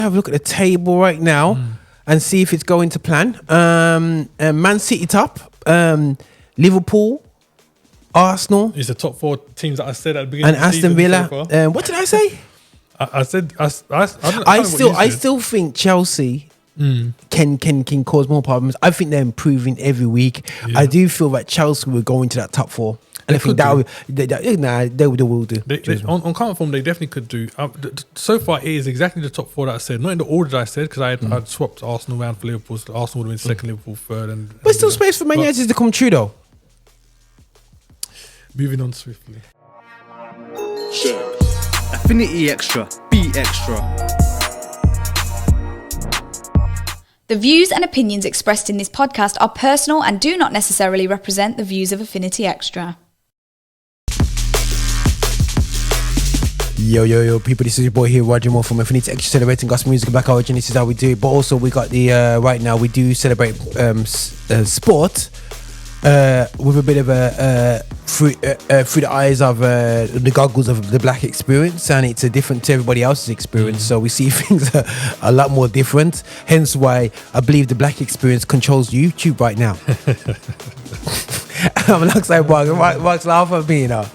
have a look at the table right now and see if it's going to plan. Man City top, Liverpool, Arsenal. It's the top 4 teams that I said at the beginning and of the Aston Villa. So What did I say? I said I still think Chelsea can cause more problems. I think they're improving every week. Yeah. I do feel that Chelsea will go into that top 4. And I think they will do. On current form, they definitely could do. So far, it is exactly the top 4 that I said. Not in the order that I said, because I'd swapped Arsenal around for Liverpool. So Arsenal would have been second, Liverpool third. But still space for Man United to come true, though. Moving on swiftly. Affinity Extra. Be extra. The views and opinions expressed in this podcast are personal and do not necessarily represent the views of Affinity Extra. Yo, people, this is your boy here, Roger Moore from Affinity Extra, celebrating gospel music, Black Origin. This is how we do it. But also, we got the, right now, we do celebrate sport with a bit of a through the eyes of the goggles of the black experience, and it's a different to everybody else's experience. So we see things a lot more different. Hence why I believe the black experience controls YouTube right now. I'm alongside Mark's laughing at me, you know.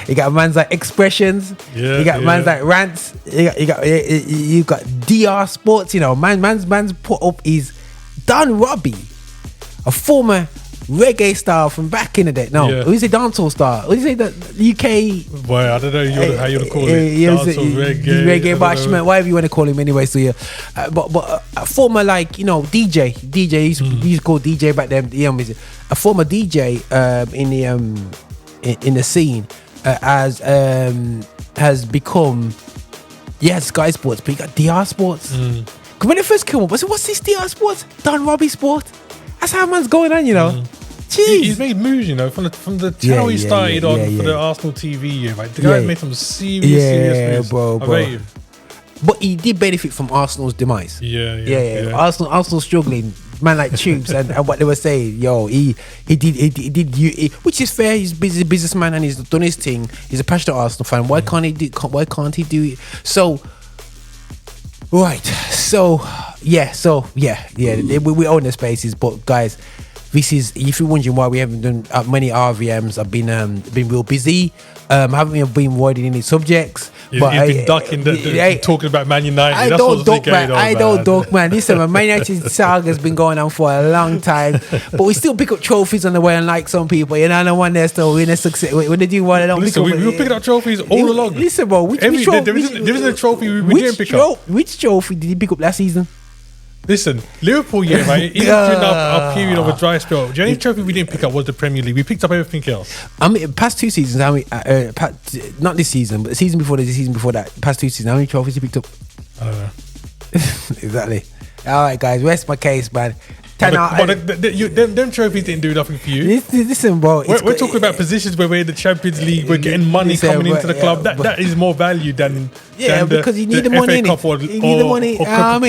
You got man's like expressions. You got man's like rants. You got DR Sports. You know, man's put up his Don Robbie, a former reggae star from back in the day. No, who's a dancehall star? What do you say, the UK? Boy, I don't know how you want to call it. Dancehall, reggae bashment, whatever you want to call him anyway. So yeah, but a former, like, you know, DJ used to call DJ back then. A former DJ in the scene has become Sky Sports, but you got DR Sports. Because when it first came up, I said, what's this DR Sports? Don Robbie Sport. That's how man's going on, you know. Jeez. He's made moves, you know, from the channel he started on for the Arsenal TV. Like, the guy made some serious moves. Bro. But he did benefit from Arsenal's demise. Yeah. Arsenal struggling, man, like Tubes and what they were saying. Yo, he did, which is fair. He's a businessman and he's done his thing. He's a passionate Arsenal fan. Why can't he do it? So, right. So we own the spaces, but guys, this is, if you're wondering why we haven't done many RVMs, I've been real busy. Haven't been avoiding any subjects. But you've been ducking talking about Man United. I don't duck, man. Listen, Man United saga has been going on for a long time, but we still pick up trophies on the way, unlike some people. You know, the one there still in a success. When they do one, I don't. Listen, we were picking up trophies all along. Listen, bro, there isn't a trophy we didn't pick up. Which trophy did you pick up last season? Listen, Liverpool, right? Even during our period of a dry spell, the only trophy we didn't pick up was the Premier League. We picked up everything else. I mean, past 2 seasons, not this season, but the season before that, past 2 seasons, how many trophies you picked up? I don't know. Exactly. All right, guys, rest my case, man. Them trophies didn't do nothing for you. Listen, bro. We're talking about positions where we're in the Champions League. We're getting money coming into the club. That is more value than because you need the money in it. You need the money.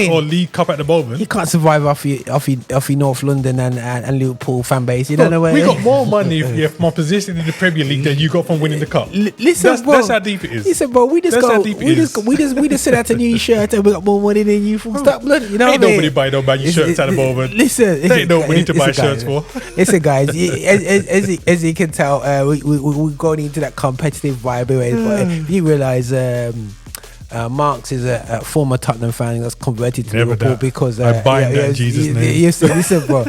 Or League Cup at the moment. You can't survive off your North London and Liverpool fan base. You don't know where we got more money from our position in the Premier League than you got from winning the cup. Listen, bro. That's how deep it is. Listen, bro. We just sent out a new shirt and we got more money than you. Stop, blood. You know what I mean? Ain't nobody buying no Man U shirts at the moment. Listen, there ain't no money to buy shirts for. Listen, guys, as you can tell, we're going into that competitive vibe. But you realise Marx is a former Tottenham fan that's converted to Liverpool because I bind that in Jesus' name. Listen, bro.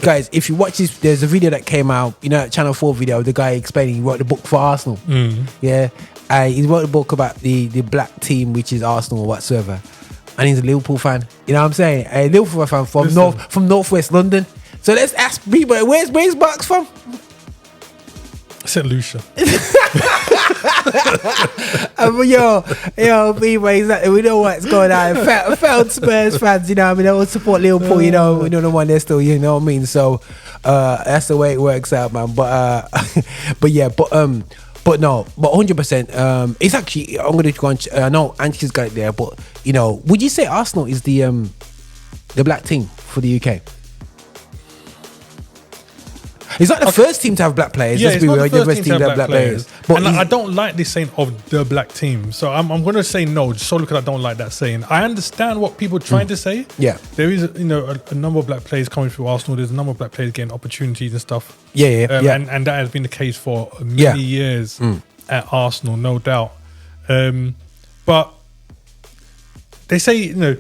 Guys, if you watch this, there's a video that came out, you know, Channel 4 video, the guy explaining he wrote the book for Arsenal. Yeah, he wrote a book about the black team, which is Arsenal or whatsoever. And he's a Liverpool fan. You know what I'm saying? A Liverpool fan from Northwest London. So let's ask people, where's Marx from? St. Lucia. Yo, people, exactly. We know what's going on. Failed Spurs fans, you know what I mean? They all support Liverpool, you know. We don't know when they're still, you know what I mean? So that's the way it works out, man. But 100%. It's actually, I'm going to go on. I know Anti's got it there, but you know, would you say Arsenal is the black team for the UK? It's not the first team to have black players. Yeah, Let's it's be not real. the first team to have black players. But And I don't like this saying of the black team. So I'm going to say no, solely because I don't like that saying. I understand what people are trying to say. Yeah. There is, a number of black players coming through Arsenal. There's a number of black players getting opportunities and stuff. Yeah. And that has been the case for many years at Arsenal, no doubt. But they say, they're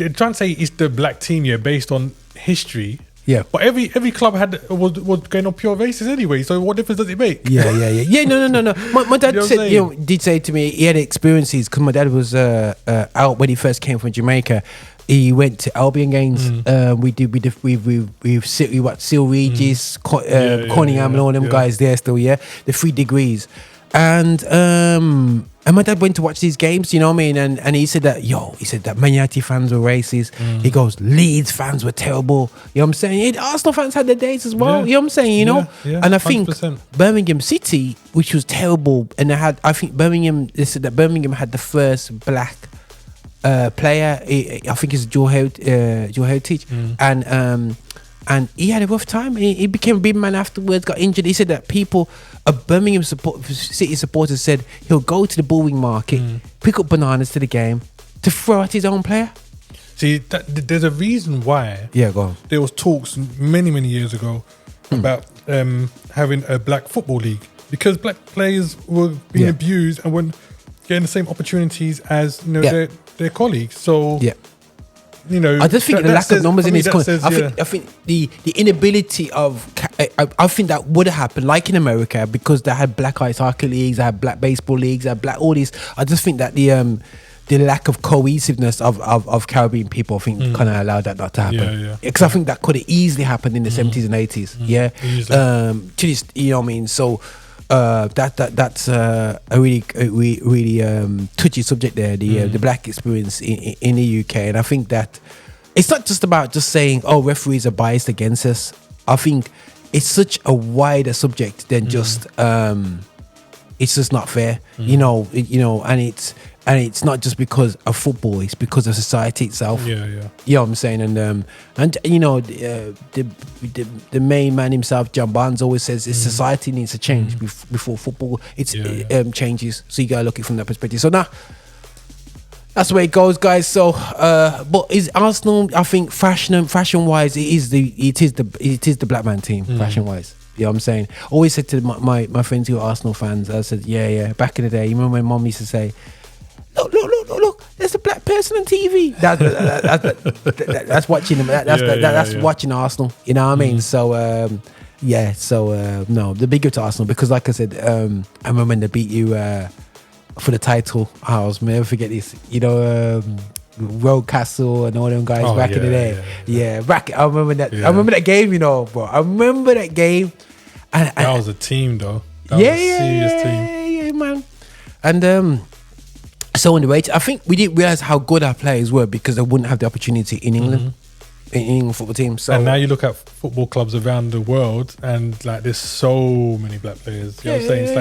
trying to say it's the black team here based on history. Yeah. But every club was going on pure races anyway. So what difference does it make? Yeah. No. My dad did say to me he had experiences because my dad was out when he first came from Jamaica. He went to Albion games. We watched Seal Regis, Cunningham, and all them guys there still. Yeah, the 3 degrees, and my dad went to watch these games. You know what I mean? And he said that Man United fans were racist. He goes, Leeds fans were terrible. You know what I'm saying? Arsenal fans had their days as well. Yeah. You know what I'm saying? You know, and I think 100%. Birmingham City, which was terrible, and I think Birmingham. They said that Birmingham had the first black player. I think it's Joe Heritage, and he had a rough time. He became a big man afterwards. Got injured. He said that people, Birmingham City supporters said he'll go to the bulling market, pick up bananas to the game to throw at his own player. See, there's a reason why. Yeah, go on. There was talks many years ago about having a black football league because black players were being abused and weren't getting the same opportunities as their colleagues. So I just think the lack of numbers in this country. I think the inability of I think that would have happened like in America because they had black ice hockey leagues, they had black baseball leagues, they had black all these. I just think that the lack of cohesiveness of Caribbean people, I think, kind of allowed that not to happen. Because I think that could have easily happened in the 70s and 80s. Yeah, to this, you know what I mean. So. That's a really touchy subject there, the black experience in the UK, and I think that it's not just about just saying referees are biased against us. I think it's such a wider subject than just it's just not fair, and it's not just because of football; it's because of society itself. You know what I'm saying? And the main man himself, John Barnes, always says society needs to change before football changes. So you gotta look at it from that perspective. So now that's the way it goes, guys. So, but is Arsenal? I think fashion wise, it is the black man team. Fashion wise. You know what I'm saying? Always said to my friends who are Arsenal fans, I said, back in the day, you remember when Mom used to say, look, there's a black person on TV. That's watching them. That's watching Arsenal. You know what I mean? So, no, the big up to Arsenal because, like I said, I remember when they beat you for the title. I was never forget this. Roadcastle and all them guys back in the day. I remember that. I remember that game, bro. I remember that game. And that was a team, though. That was a serious team. Yeah, man. And so on the way, I think we didn't realize how good our players were because they wouldn't have the opportunity in England, in England football team. So and now you look at football clubs around the world, and like there's so many black players. You know what I'm saying? It's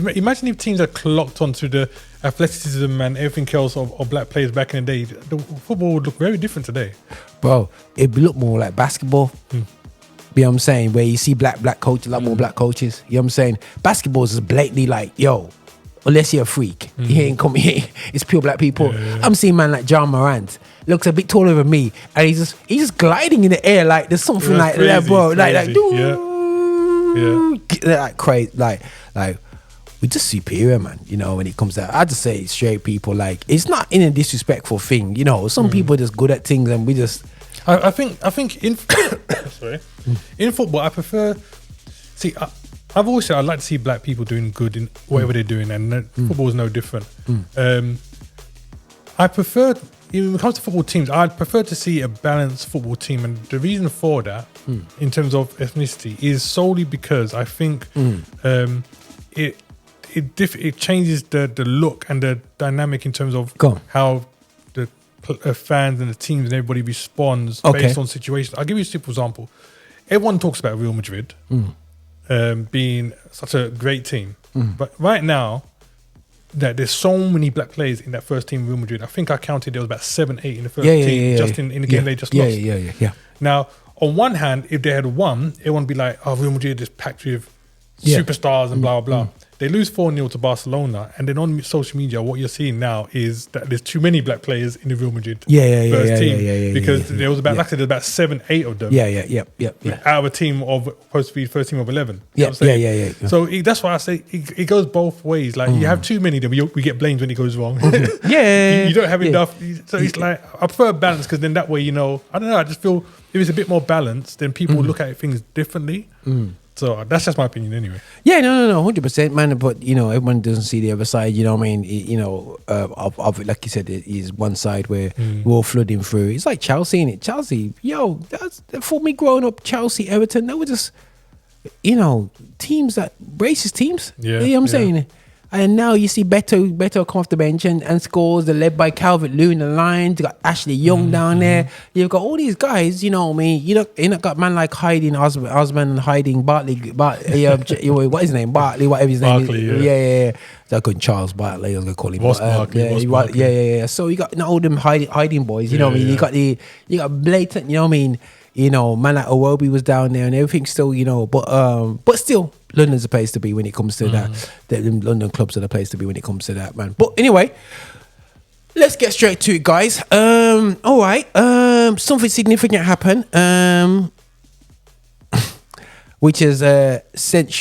like imagine if teams are clocked onto the athleticism and everything else of black players back in the day, the football would look very different today. Bro, it'd look more like basketball. You know what I'm saying? Where you see black coaches, a lot more black coaches. You know what I'm saying? Basketball is blatantly like, unless you're a freak, he ain't coming here. It's pure black people. I'm seeing man like John Morant, looks a bit taller than me, and he's just gliding in the air like there's something like that, bro. Like crazy, like we're just superior, man. When it comes to, I just say straight people. Like it's not in a disrespectful thing. Some people are just good at things, and we just. I think in in football, I prefer. See, I've always said I'd like to see black people doing good in whatever they're doing, and football is no different. I prefer, when it comes to football teams, I'd prefer to see a balanced football team, and the reason for that, in terms of ethnicity, is solely because I think it changes the look and the dynamic in terms of how the fans and the teams and everybody responds based on situations. I'll give you a simple example. Everyone talks about Real Madrid. Being such a great team, but right now that there's so many black players in that first team Real Madrid. I think I counted there was about 7-8 in the first team just in the game they just lost. Now on one hand, if they had won, it wouldn't be like, oh, Real Madrid is packed with superstars and blah, blah, blah. They lose 4-0 to Barcelona, and then on social media, what you're seeing now is that there's too many black players in the Real Madrid first team. Because there was about, like I said, there's about 7-8 of them. Out of a team of, supposed to be first team of 11. So that's why I say it goes both ways. Like, you have too many of them, we get blamed when it goes wrong. You don't have enough. So it's like, I prefer balance, because then that way, I don't know, I just feel if it's a bit more balanced, then people look at things differently. So that's just my opinion anyway. Yeah, no, 100%, man. But everyone doesn't see the other side. You know what I mean? Of like you said, it is one side where we're all flooding through. It's like Chelsea, innit? Chelsea, that's for me growing up. Chelsea, Everton, they were just teams that racist teams. Yeah, you know what I'm saying? And now you see Beto come off the bench and scores. They're led by Calvert-Lewin the Lions. You got Ashley Young down there. You've got all these guys. You know what I mean? You not got man like hiding Osman, hiding Bartley. What is his name? Bartley, whatever his name is. Yeah. They're good. Charles Bartley, I was gonna call him. Barkley. So you got all them hiding boys. You know what I mean? You got blatant. You know what I mean? Man like Iwobi was down there and everything still, but still, London's a place to be when it comes to that. The London clubs are the place to be when it comes to that, man. But anyway, let's get straight to it, guys. All right. Something significant happened, which has sent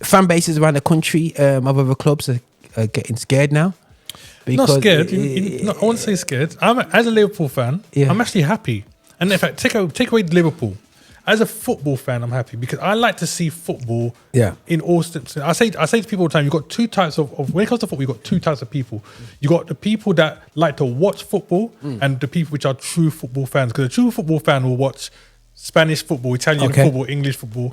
fan bases around the country of other clubs are getting scared now. Not scared. I won't say scared. As a Liverpool fan, I'm actually happy. And in fact, take away Liverpool. As a football fan, I'm happy because I like to see football in all steps. I say to people all the time, you've got two types of when it comes to football, you've got two types of people. You've got the people that like to watch football and the people which are true football fans. Because a true football fan will watch Spanish football, Italian football, English football.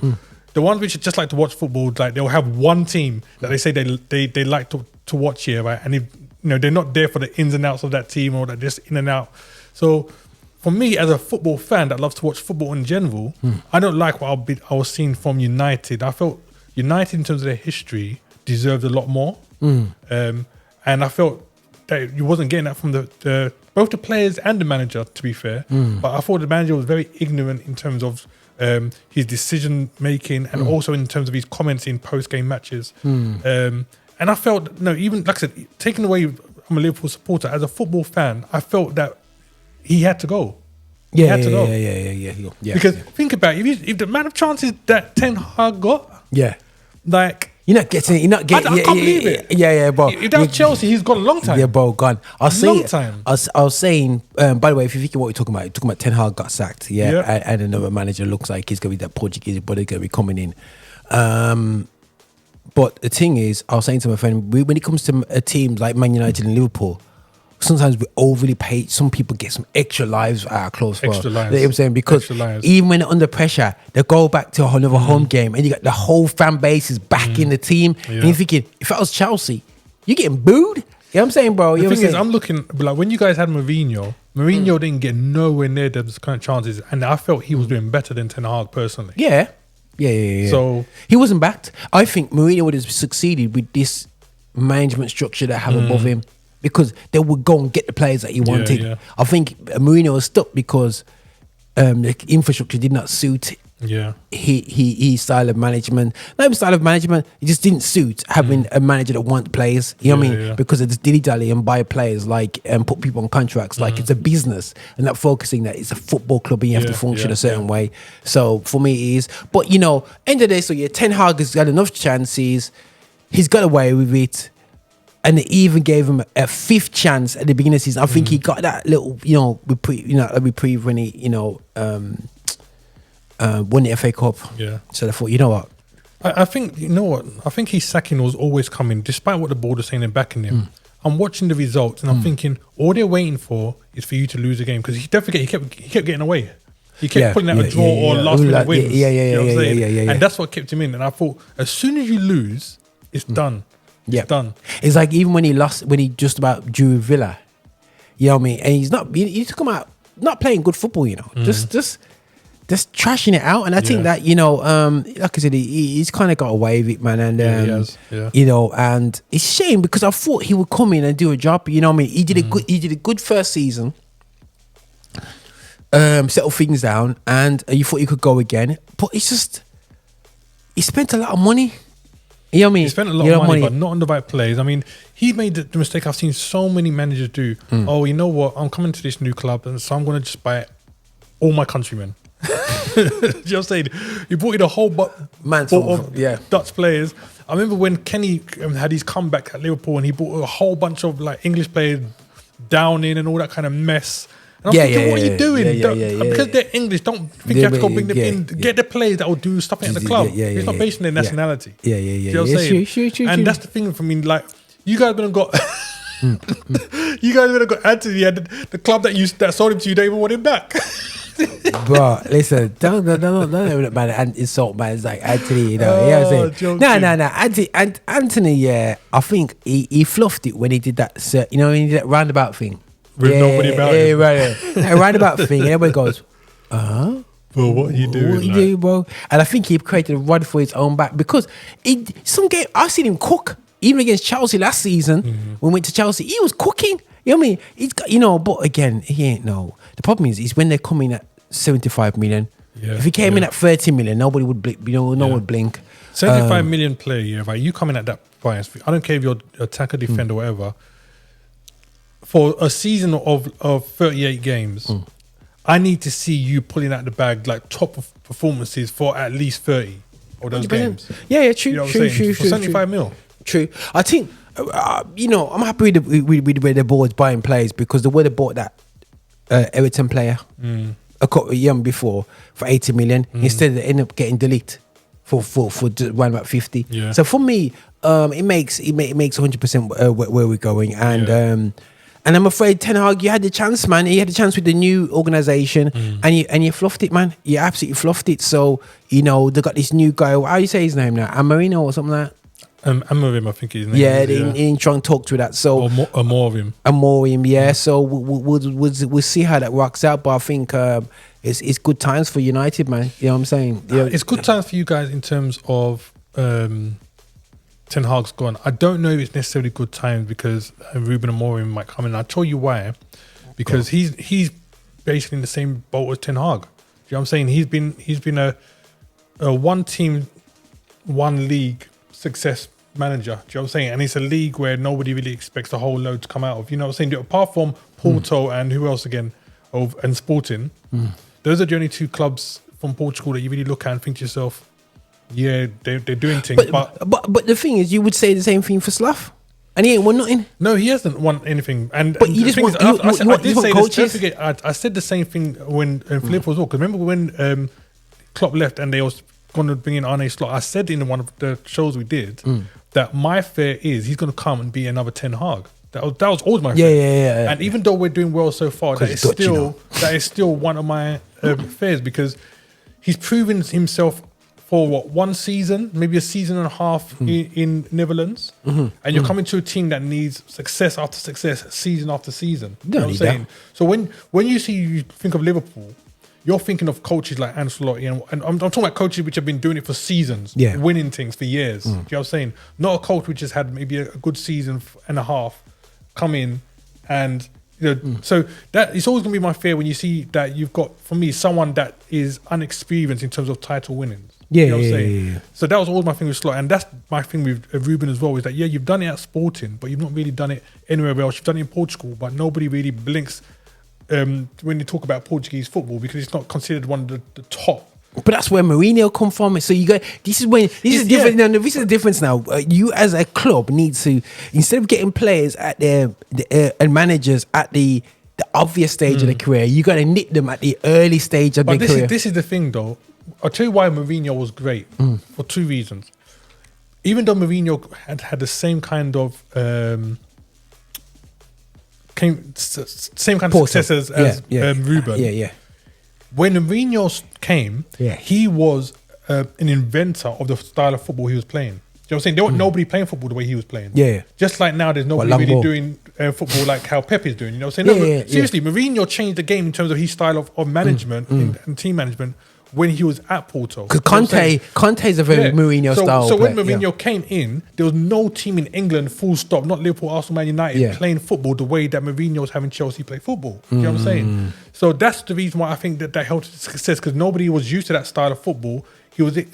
The ones which just like to watch football, like they'll have one team that they say they like to watch here, right? And if they're not there for the ins and outs of that team or that just in and out. So for me, as a football fan that loves to watch football in general, I don't like what I was seeing from United. I felt United, in terms of their history, deserved a lot more. And I felt that you wasn't getting that from both the players and the manager, to be fair. But I thought the manager was very ignorant in terms of his decision making and also in terms of his comments in post-game matches. And I felt, even like I said, taken away, I'm a Liverpool supporter. As a football fan, I felt that he had to go. He had to go. Yeah. Because think about it, if the amount of chances that Ten Hag got, like you're not getting. I can't believe it. Yeah, bro. If that was Chelsea, he's gone a long time. Yeah, bro, gone. I was saying. By the way, if you think what you're talking about Ten Hag got sacked. And another manager looks like he's gonna be that Portuguese brother gonna be coming in. But the thing is, I was saying to my friend, when it comes to teams like Man United and Liverpool, sometimes we overly pay. Some people get some extra lives out of close. Extra lives. You know what I'm saying? Because even when they're under pressure, they go back to another home game and you got the whole fan base is back in the team. And you're thinking, if that was Chelsea, you're getting booed? You know what I'm saying, bro? The thing is, I'm looking, like when you guys had Mourinho didn't get nowhere near those kind of chances. And I felt he was doing better than Ten Hag personally. Yeah. So he wasn't backed. I think Mourinho would have succeeded with this management structure that have above him because they would go and get the players that he wanted. I think Mourinho was stuck because the infrastructure did not suit his style of management. Not even style of management, it just didn't suit having a manager that wants players. You know what I mean? Because of this dilly-dally and buy players and put people on contracts like it's a business and not focusing that it's a football club and you have to function a certain way. So for me it is. But end of the day, so Ten Hag has got enough chances. He's got away with it. And they even gave him a fifth chance at the beginning of the season. I think he got that little, reprieve when he, won the FA Cup. Yeah. So I thought, you know what? I think his sacking was always coming, despite what the board was saying they're backing him. I'm watching the results and I'm thinking, all they're waiting for is for you to lose a game because he kept getting away. He kept putting out a draw or last minute wins. Yeah. And that's what kept him in. And I thought, as soon as you lose, it's done. It's done. It's like even when he lost, when he just about drew Villa, you know what I mean? And he's come out not playing good football, just trashing it out. And I think that, like I said, he's kind of got away with it, man. And, and it's a shame because I thought he would come in and do a job, you know what I mean? He did a good first season. settle things down, and you thought you could go again. But it's just, he spent a lot of money. You know what I mean? He spent a lot of money, but not on the right players. I mean, he made the mistake I've seen so many managers do. Oh, you know what? I'm coming to this new club, and so I'm going to just buy all my countrymen. You know what I'm saying? He brought in a whole bunch of Dutch players. I remember when Kenny had his comeback at Liverpool, and he brought a whole bunch of like English players down in and all that kind of mess. And I'm thinking, what are you doing? Because they're English, don't think you have to go bring them in. Get the players that will do stuff at the club. It's not based on their nationality. You know what I'm saying? True. And that's the thing for me. Like, you guys would have got, you guys would have got Anthony, and the club that sold him to you, they even want him back. Bro, listen, don't man insult man. It's like Anthony, you know what I'm saying? No. Anthony, yeah, I think he fluffed it when he did that. You know, when he did that roundabout thing. With nobody about him. Right. Roundabout thing, and everybody goes, Bro, what are you doing? What you doing, bro? And I think he created a run for his own back because some game I've seen him cook. Even against Chelsea last season, when we went to Chelsea, he was cooking. You know what I mean? He's got, but again, he ain't no. The problem is when they're coming at 75 million. Yeah, if he came in at 30 million, nobody would blink. No one would blink. 75 million player, right? You come in at that price. I don't care if you're attacker, defender, whatever. For a season of 38 games, I need to see you pulling out the bag like top of performances for at least 30 of those games. Yeah, true. You know what I'm saying? For 75 mil. True. I think, I'm happy with where the board's buying players because the way they bought that Everton player a couple of years before for 80 million, instead they end up getting deleted for around about 50. Yeah. So for me, it makes 100% where we're going. And I'm afraid Ten Hag, you had the chance, man. You had the chance with the new organisation, and you fluffed it, man. You absolutely fluffed it. So they got this new guy. How you say his name now? Marino or something like that. Amorim, I think his name. Yeah, they didn't try and talk to that. So Amorim, yeah. So we'll see how that works out. But I think it's good times for United, man. You know what I'm saying? It's good times for you guys in terms of Ten Hag's gone. I don't know if it's necessarily good times because Ruben Amorim might come in. I'll tell you why. Because he's basically in the same boat as Ten Hag. You know what I'm saying? He's been a one team, one league success manager. Do you know what I'm saying? And it's a league where nobody really expects a whole load to come out of. You know what I'm saying? Apart from Porto and who else again? And Sporting. Those are the only two clubs from Portugal that you really look at and think to yourself, yeah, they're doing things. But the thing is, you would say the same thing for Slav. And he ain't won nothing. No, he hasn't won anything. But you just want coaches. I said the same thing when Philip was all. Because remember when Klopp left and they was going to bring in Arne Slot, I said in one of the shows we did that my fear is he's going to come and be another Ten Hag. That was always my fear. Yeah. And even though we're doing well so far, that is still one of my fears because he's proven himself for one season, maybe a season and a half in Netherlands, and you're coming to a team that needs success after success, season after season. You know what I'm saying? So when you think of Liverpool, you're thinking of coaches like Ancelotti, and I'm talking about coaches which have been doing it for seasons, winning things for years. Do you know what I'm saying? Not a coach which has had maybe a good season and a half come in and so that it's always going to be my fear when you see that you've got, for me, someone that is unexperienced in terms of title winnings. You know what I'm saying? So that was always my thing with Slot, and that's my thing with Ruben as well, is that you've done it at Sporting, but you've not really done it anywhere else. You've done it in Portugal, but nobody really blinks when you talk about Portuguese football because it's not considered one of the top. But that's where Mourinho come from. So this is different. No, this is the difference now. You as a club need to, instead of getting players at and managers at the obvious stage of their career, you got to nip them at the early stage of their career. This is the thing, though. I'll tell you why Mourinho was great for two reasons. Even though Mourinho had the same kind of successes as Ruben. Yeah. When Mourinho came, he was an inventor of the style of football he was playing. You know what I'm saying? There was nobody playing football the way he was playing. Yeah. Just like now, there's nobody really doing football like how Pep is doing. You know what I'm saying? Seriously, Mourinho changed the game in terms of his style of management and team management when he was at Porto. Because Conte's a very Mourinho style. So when Mourinho came in, there was no team in England, full stop, not Liverpool, Arsenal, Man United, playing football the way that Mourinho's having Chelsea play football. You know what I'm saying? So that's the reason why I think that helped his success, because nobody was used to that style of football.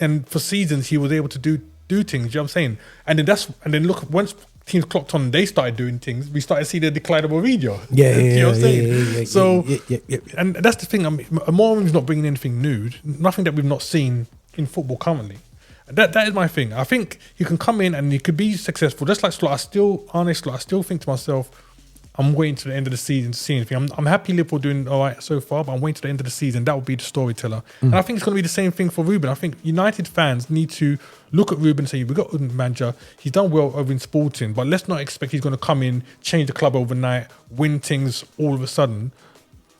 And for seasons he was able to do things. You know what I'm saying? And then look, once teams clocked on and they started doing things, we started to see the decline of Mourinho. You know what I'm saying? And that's the thing. I mean, Mourinho's not bringing anything new, nothing that we've not seen in football currently. That is my thing. I think you can come in and you could be successful. Just like Slot, I still think to myself, I'm waiting to the end of the season to see anything. I'm happy Liverpool doing all right so far, but I'm waiting to the end of the season. That will be the storyteller. And I think it's going to be the same thing for Ruben. I think United fans need to look at Ruben and say, we've got a manager, he's done well over in Sporting, but let's not expect he's going to come in, change the club overnight, win things all of a sudden.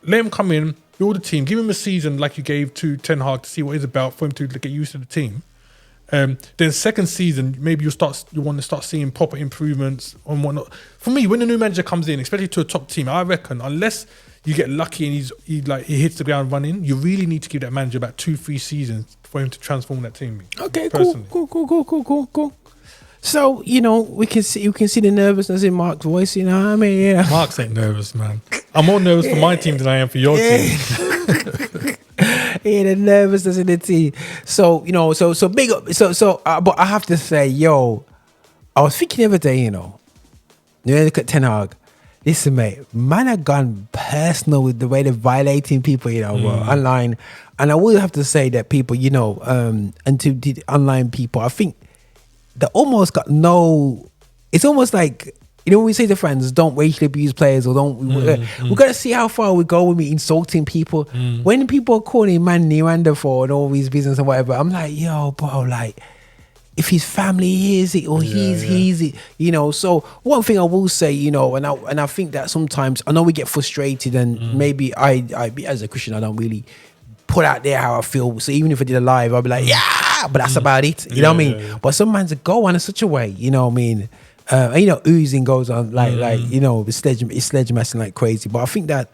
Let him come in, build a team, give him a season like you gave to Ten Hag to see what he's about, for him to get used to the team. Then second season, maybe you want to start seeing proper improvements and whatnot. For me, when a new manager comes in, especially to a top team, I reckon unless you get lucky and he hits the ground running, you really need to give that manager about 2-3 seasons for him to transform that team. Okay, cool. So we can see the nervousness in Mark's voice. You know what I mean? Yeah. Mark's ain't nervous, man. I'm more nervous for my team than I am for your team. The nervousness in the team. So so big up. But I have to say, I was thinking the other day, look at Ten Hag. Listen, mate, man have gone personal with the way they're violating people, online. And I will have to say that people, and to the online people, I think they almost got it's almost like, when we say to friends, don't racially abuse players or don't, we got to see how far we go when we insulting people. When people are calling man Neanderthal and all these business and whatever, I'm like, bro, like, if his family hears it or he's it, So one thing I will say, and I think that sometimes I know we get frustrated, and maybe I as a Christian, I don't really put out there how I feel. So even if I did a live, I'll be like, but that's about it. You know what I mean? But sometimes it go on in such a way, you know what I mean? Oozing goes on it's sledge messing like crazy. But I think that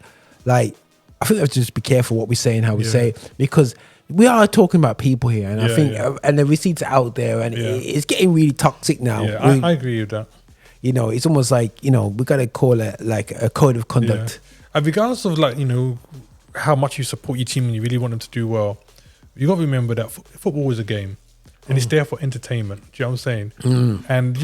we have to just be careful what we say and how we say it, because we are talking about people here, and I think and the receipts are out there, and it's getting really toxic now. I agree with that. It's almost like we got to call it like a code of conduct. And regardless of how much you support your team and you really want them to do well, you got to remember that football is a game. And it's there for entertainment. Do you know what I'm saying? And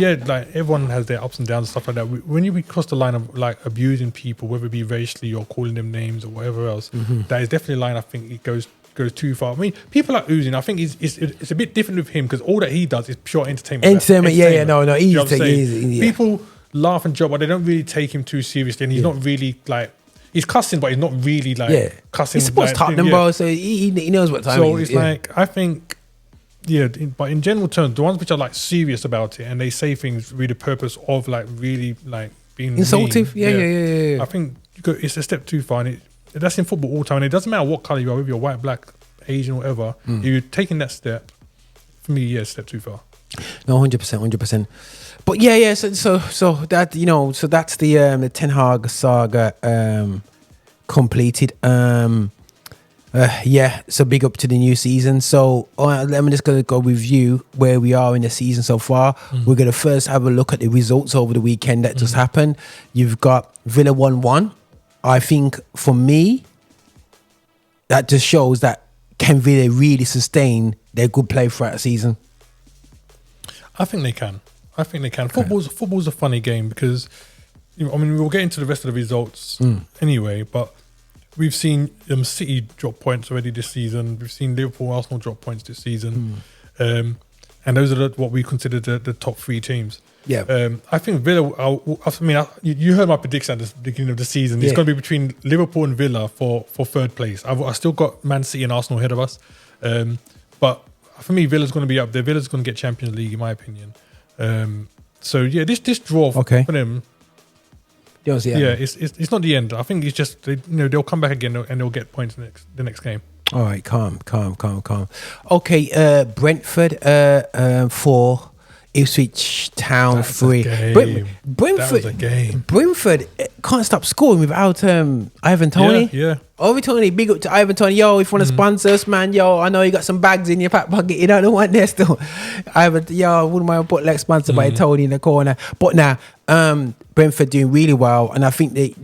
everyone has their ups and downs and stuff like that. When you cross the line of abusing people, whether it be racially or calling them names or whatever else, that is definitely a line I think it goes too far. I mean, people like Oozing, I think it's a bit different with him, because all that he does is pure entertainment. Easy. You know easy. People laugh and joke, but they don't really take him too seriously, and he's not really he's cussing, but he's not really cussing. He supports Tottenham, bro, so he knows what time it is. So it's I think. But in general terms, the ones which are serious about it and they say things with the purpose of really being insultive, mean, I think it's a step too far, and that's in football all the time. And it doesn't matter what color you are, whether you're white, black, Asian, whatever. If you're taking that step, for me, it's a step too far. No, 100%. But so that so that's the Ten Hag saga completed. So big up to the new season. So I'm just going to go review where we are in the season so far. We're going to first have a look at the results over the weekend that just happened. You've got Villa 1-1. I think for me, that just shows that can Villa really sustain their good play throughout the season? I think they can. Football's a funny game, because we'll get into the rest of the results anyway, but we've seen City drop points already this season. We've seen Liverpool, Arsenal drop points this season. And those are what we consider the top 3 teams. I think Villa, you heard my prediction at the beginning of the season. It's going to be between Liverpool and Villa for third place. I still got Man City and Arsenal ahead of us. But for me, Villa's going to be up there. Villa's going to get Champions League, in my opinion. This draw for them, it's not the end. I think it's just they'll come back again and they'll get points the next game. All right, calm. Okay, Brentford 4, Ipswich Town That's 3. a game. Brentford, That was a game. Brentford can't stop scoring without Ivan Toney. Yeah. Ivan Toney, big up to Ivan Toney. Yo, if you want to sponsor us, man, yo, I know you got some bags in your back pocket. You don't know what there still. Ivan, yo, I wouldn't mind put like sponsored by Tony in the corner. But now, Brentford doing really well, and I think the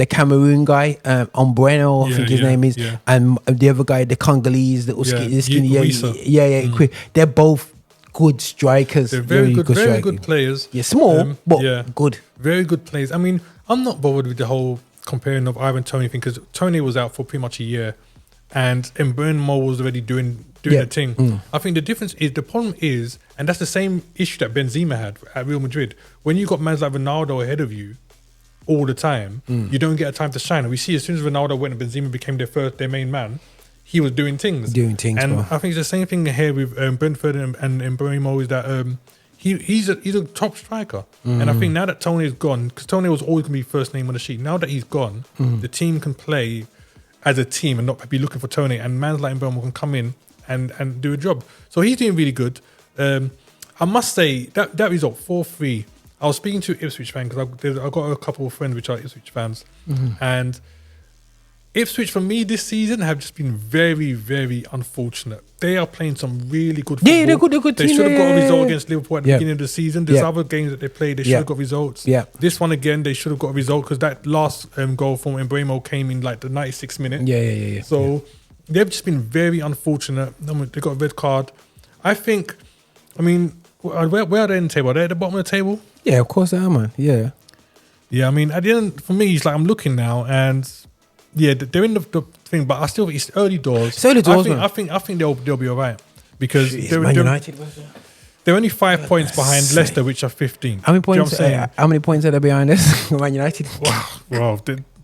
Cameroon guy, Ombreno, I think his name is, and the other guy, the Congolese, the skinny, quick. They're both good strikers. They're very good players. Yeah, small, but good. Very good players. I mean, I'm not bothered with the whole comparing of Ivan Toney thing because Toney was out for pretty much a year, and Mbeumo was already doing the thing. I think the problem is, and that's the same issue that Benzema had at Real Madrid. When you got men like Ronaldo ahead of you all the time, you don't get a time to shine. And we see as soon as Ronaldo went and Benzema became their main man, he was doing things. And bro. I think it's the same thing here with Brentford and Mbeumo is that he's a top striker. And I think now that Tony is gone, because Tony was always going to be first name on the sheet. Now that he's gone, the team can play as a team and not be looking for Tony. And man like Mbeumo can come in and do a job. So he's doing really good. I must say that result 4-3. I was speaking to Ipswich fans because I've got a couple of friends which are Ipswich fans, and Ipswich for me this season have just been very, very unfortunate. They are playing some really good football. Yeah, they're good. They should have got a result against Liverpool at the beginning of the season. There's other games that they played, they should have got results. This one again, they should have got a result because that last goal from Mbeumo came in like the 96th minute. So they've just been very unfortunate. They got a red card. I think, I mean, where are they in the table? Are they at the bottom of the table? Yeah, of course they are, man. Yeah. Yeah, I mean, at the end, for me, it's like I'm looking now and they're in the thing, but I still think it's early doors. I think they'll be all right because they're only 5 points behind Leicester, which are 15. How many points? How many points are they behind us? Man United. Well,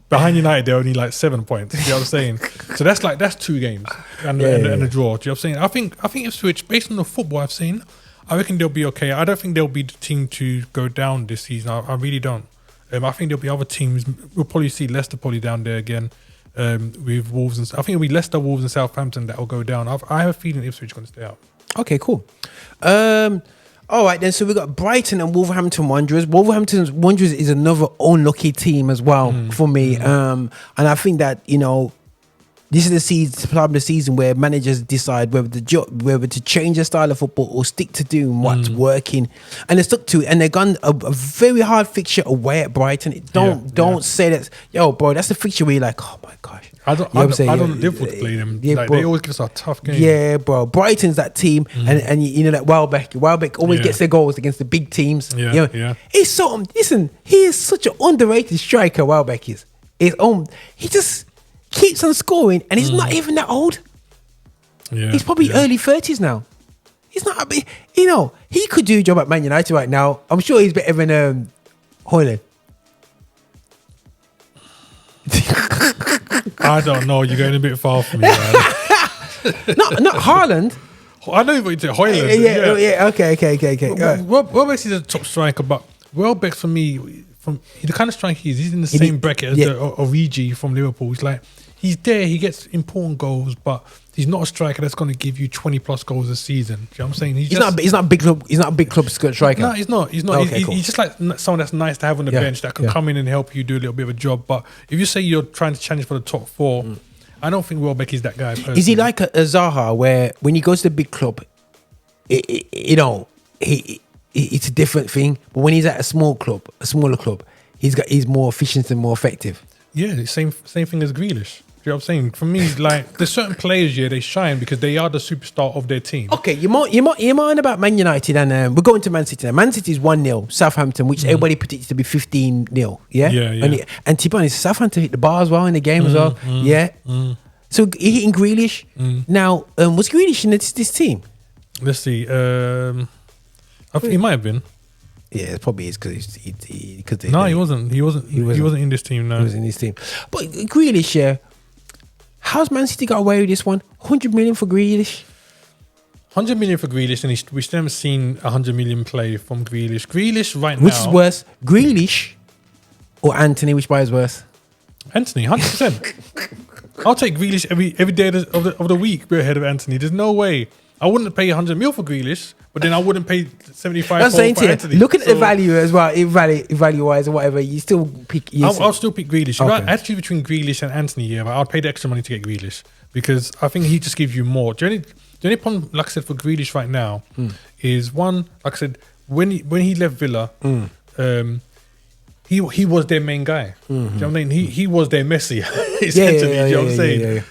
behind United, they're only like 7 points. You know what I'm saying? So that's 2 games and a draw. Do you know what I'm saying? I think Ipswich, based on the football I've seen, I reckon they'll be okay. I don't think they'll be the team to go down this season. I really don't. I think there'll be other teams. We'll probably see Leicester probably down there again with Wolves. I think it'll be Leicester, Wolves and Southampton that will go down. I have a feeling Ipswich is going to stay up. Okay, cool. All right, then. So we got Brighton and Wolverhampton Wanderers. Wolverhampton Wanderers is another unlucky team as well for me. And I think that, this is the part of the season where managers decide whether to change their style of football or stick to doing what's working, and they stuck to it. And they've gone a very hard fixture away at Brighton. Don't say that, yo, bro. That's the fixture where you're like, oh my gosh. I don't Liverpool to play them. They always give us a tough game. Yeah, bro. Brighton's that team, and you know that Welbeck always gets their goals against the big teams. He's so he is such an underrated striker. Welbeck is. He just keeps on scoring, and he's not even that old. He's probably early 30s now. He's not, he could do a job at Man United right now. I'm sure he's better than Højlund. I don't know. You're going a bit far from me, man. not Haaland. I know what you say, Højlund. Okay. Welbeck is a top striker, but Welbeck for me, the kind of striker he's in the same bracket as Origi from Liverpool. He's like, he's there, he gets important goals, but he's not a striker that's going to give you 20 plus goals a season. Do you know what I'm saying? He's not a big club. He's not a big club striker. No, he's not. Okay, he's just like someone that's nice to have on the bench that can come in and help you do a little bit of a job. But if you say you're trying to challenge for the top 4, I don't think Welbeck is that guy. Personally. Is he like a Zaha, where when he goes to the big club, it's a different thing. But when he's at a smaller club, he's more efficient and more effective. Yeah, the same thing as Grealish. You know what I'm saying? For me, like, there's certain players here, they shine because they are the superstar of their team. Okay, you're mind about Man United, and we're going to Man City now. Man City is 1-0 Southampton, which everybody predicted to be 15-0. Yeah. And to be honest, Southampton hit the bar as well in the game as well. So he hitting Grealish. Now, was Grealish in this team? Let's see. I think he might have been. Yeah, it probably is because he wasn't. He wasn't in this team. No, he was in this team. But Grealish, how's Man City got away with this one? 100 million for Grealish. 100 million for Grealish, and we still haven't seen 100 million play from Grealish. Grealish right now. Which is worse, Grealish or Anthony? Which buys worse? Anthony, 100%. I'll take Grealish every day of the week. We're ahead of Anthony. There's no way. I wouldn't pay 100 mil for Grealish, but then I wouldn't pay 75 That's for Anthony. Looking at the value as well, value-wise or whatever, you still pick... I'll still pick Grealish. Okay. If I had to choose between Grealish and Anthony, yeah, I'd pay the extra money to get Grealish because I think he just gives you more. The only problem, like I said, for Grealish right now is one, like I said, when he left Villa, he was their main guy. Do you know what I mean? He was their Messi, essentially. Do you know what I'm saying?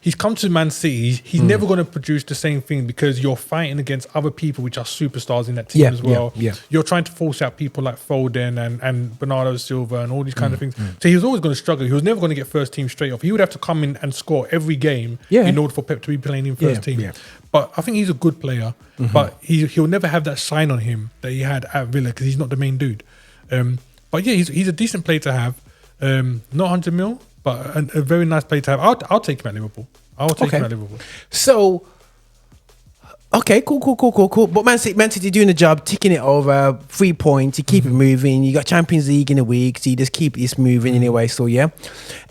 He's come to Man City. He's never going to produce the same thing because you're fighting against other people which are superstars in that team as well. You're trying to force out people like Foden and Bernardo Silva and all these kind of things. So he was always going to struggle. He was never going to get first team straight off. He would have to come in and score every game in order for Pep to be playing in first team. But I think he's a good player. But he'll never have that shine on him that he had at Villa because he's not the main dude. But yeah, he's a decent player to have. Not 100 mil. But a very nice player to have. I'll take him at Liverpool. So, okay, cool. But Man City doing the job, ticking it over, 3 points, you keep it moving. You got Champions League in a week, so you just keep this moving anyway. So yeah,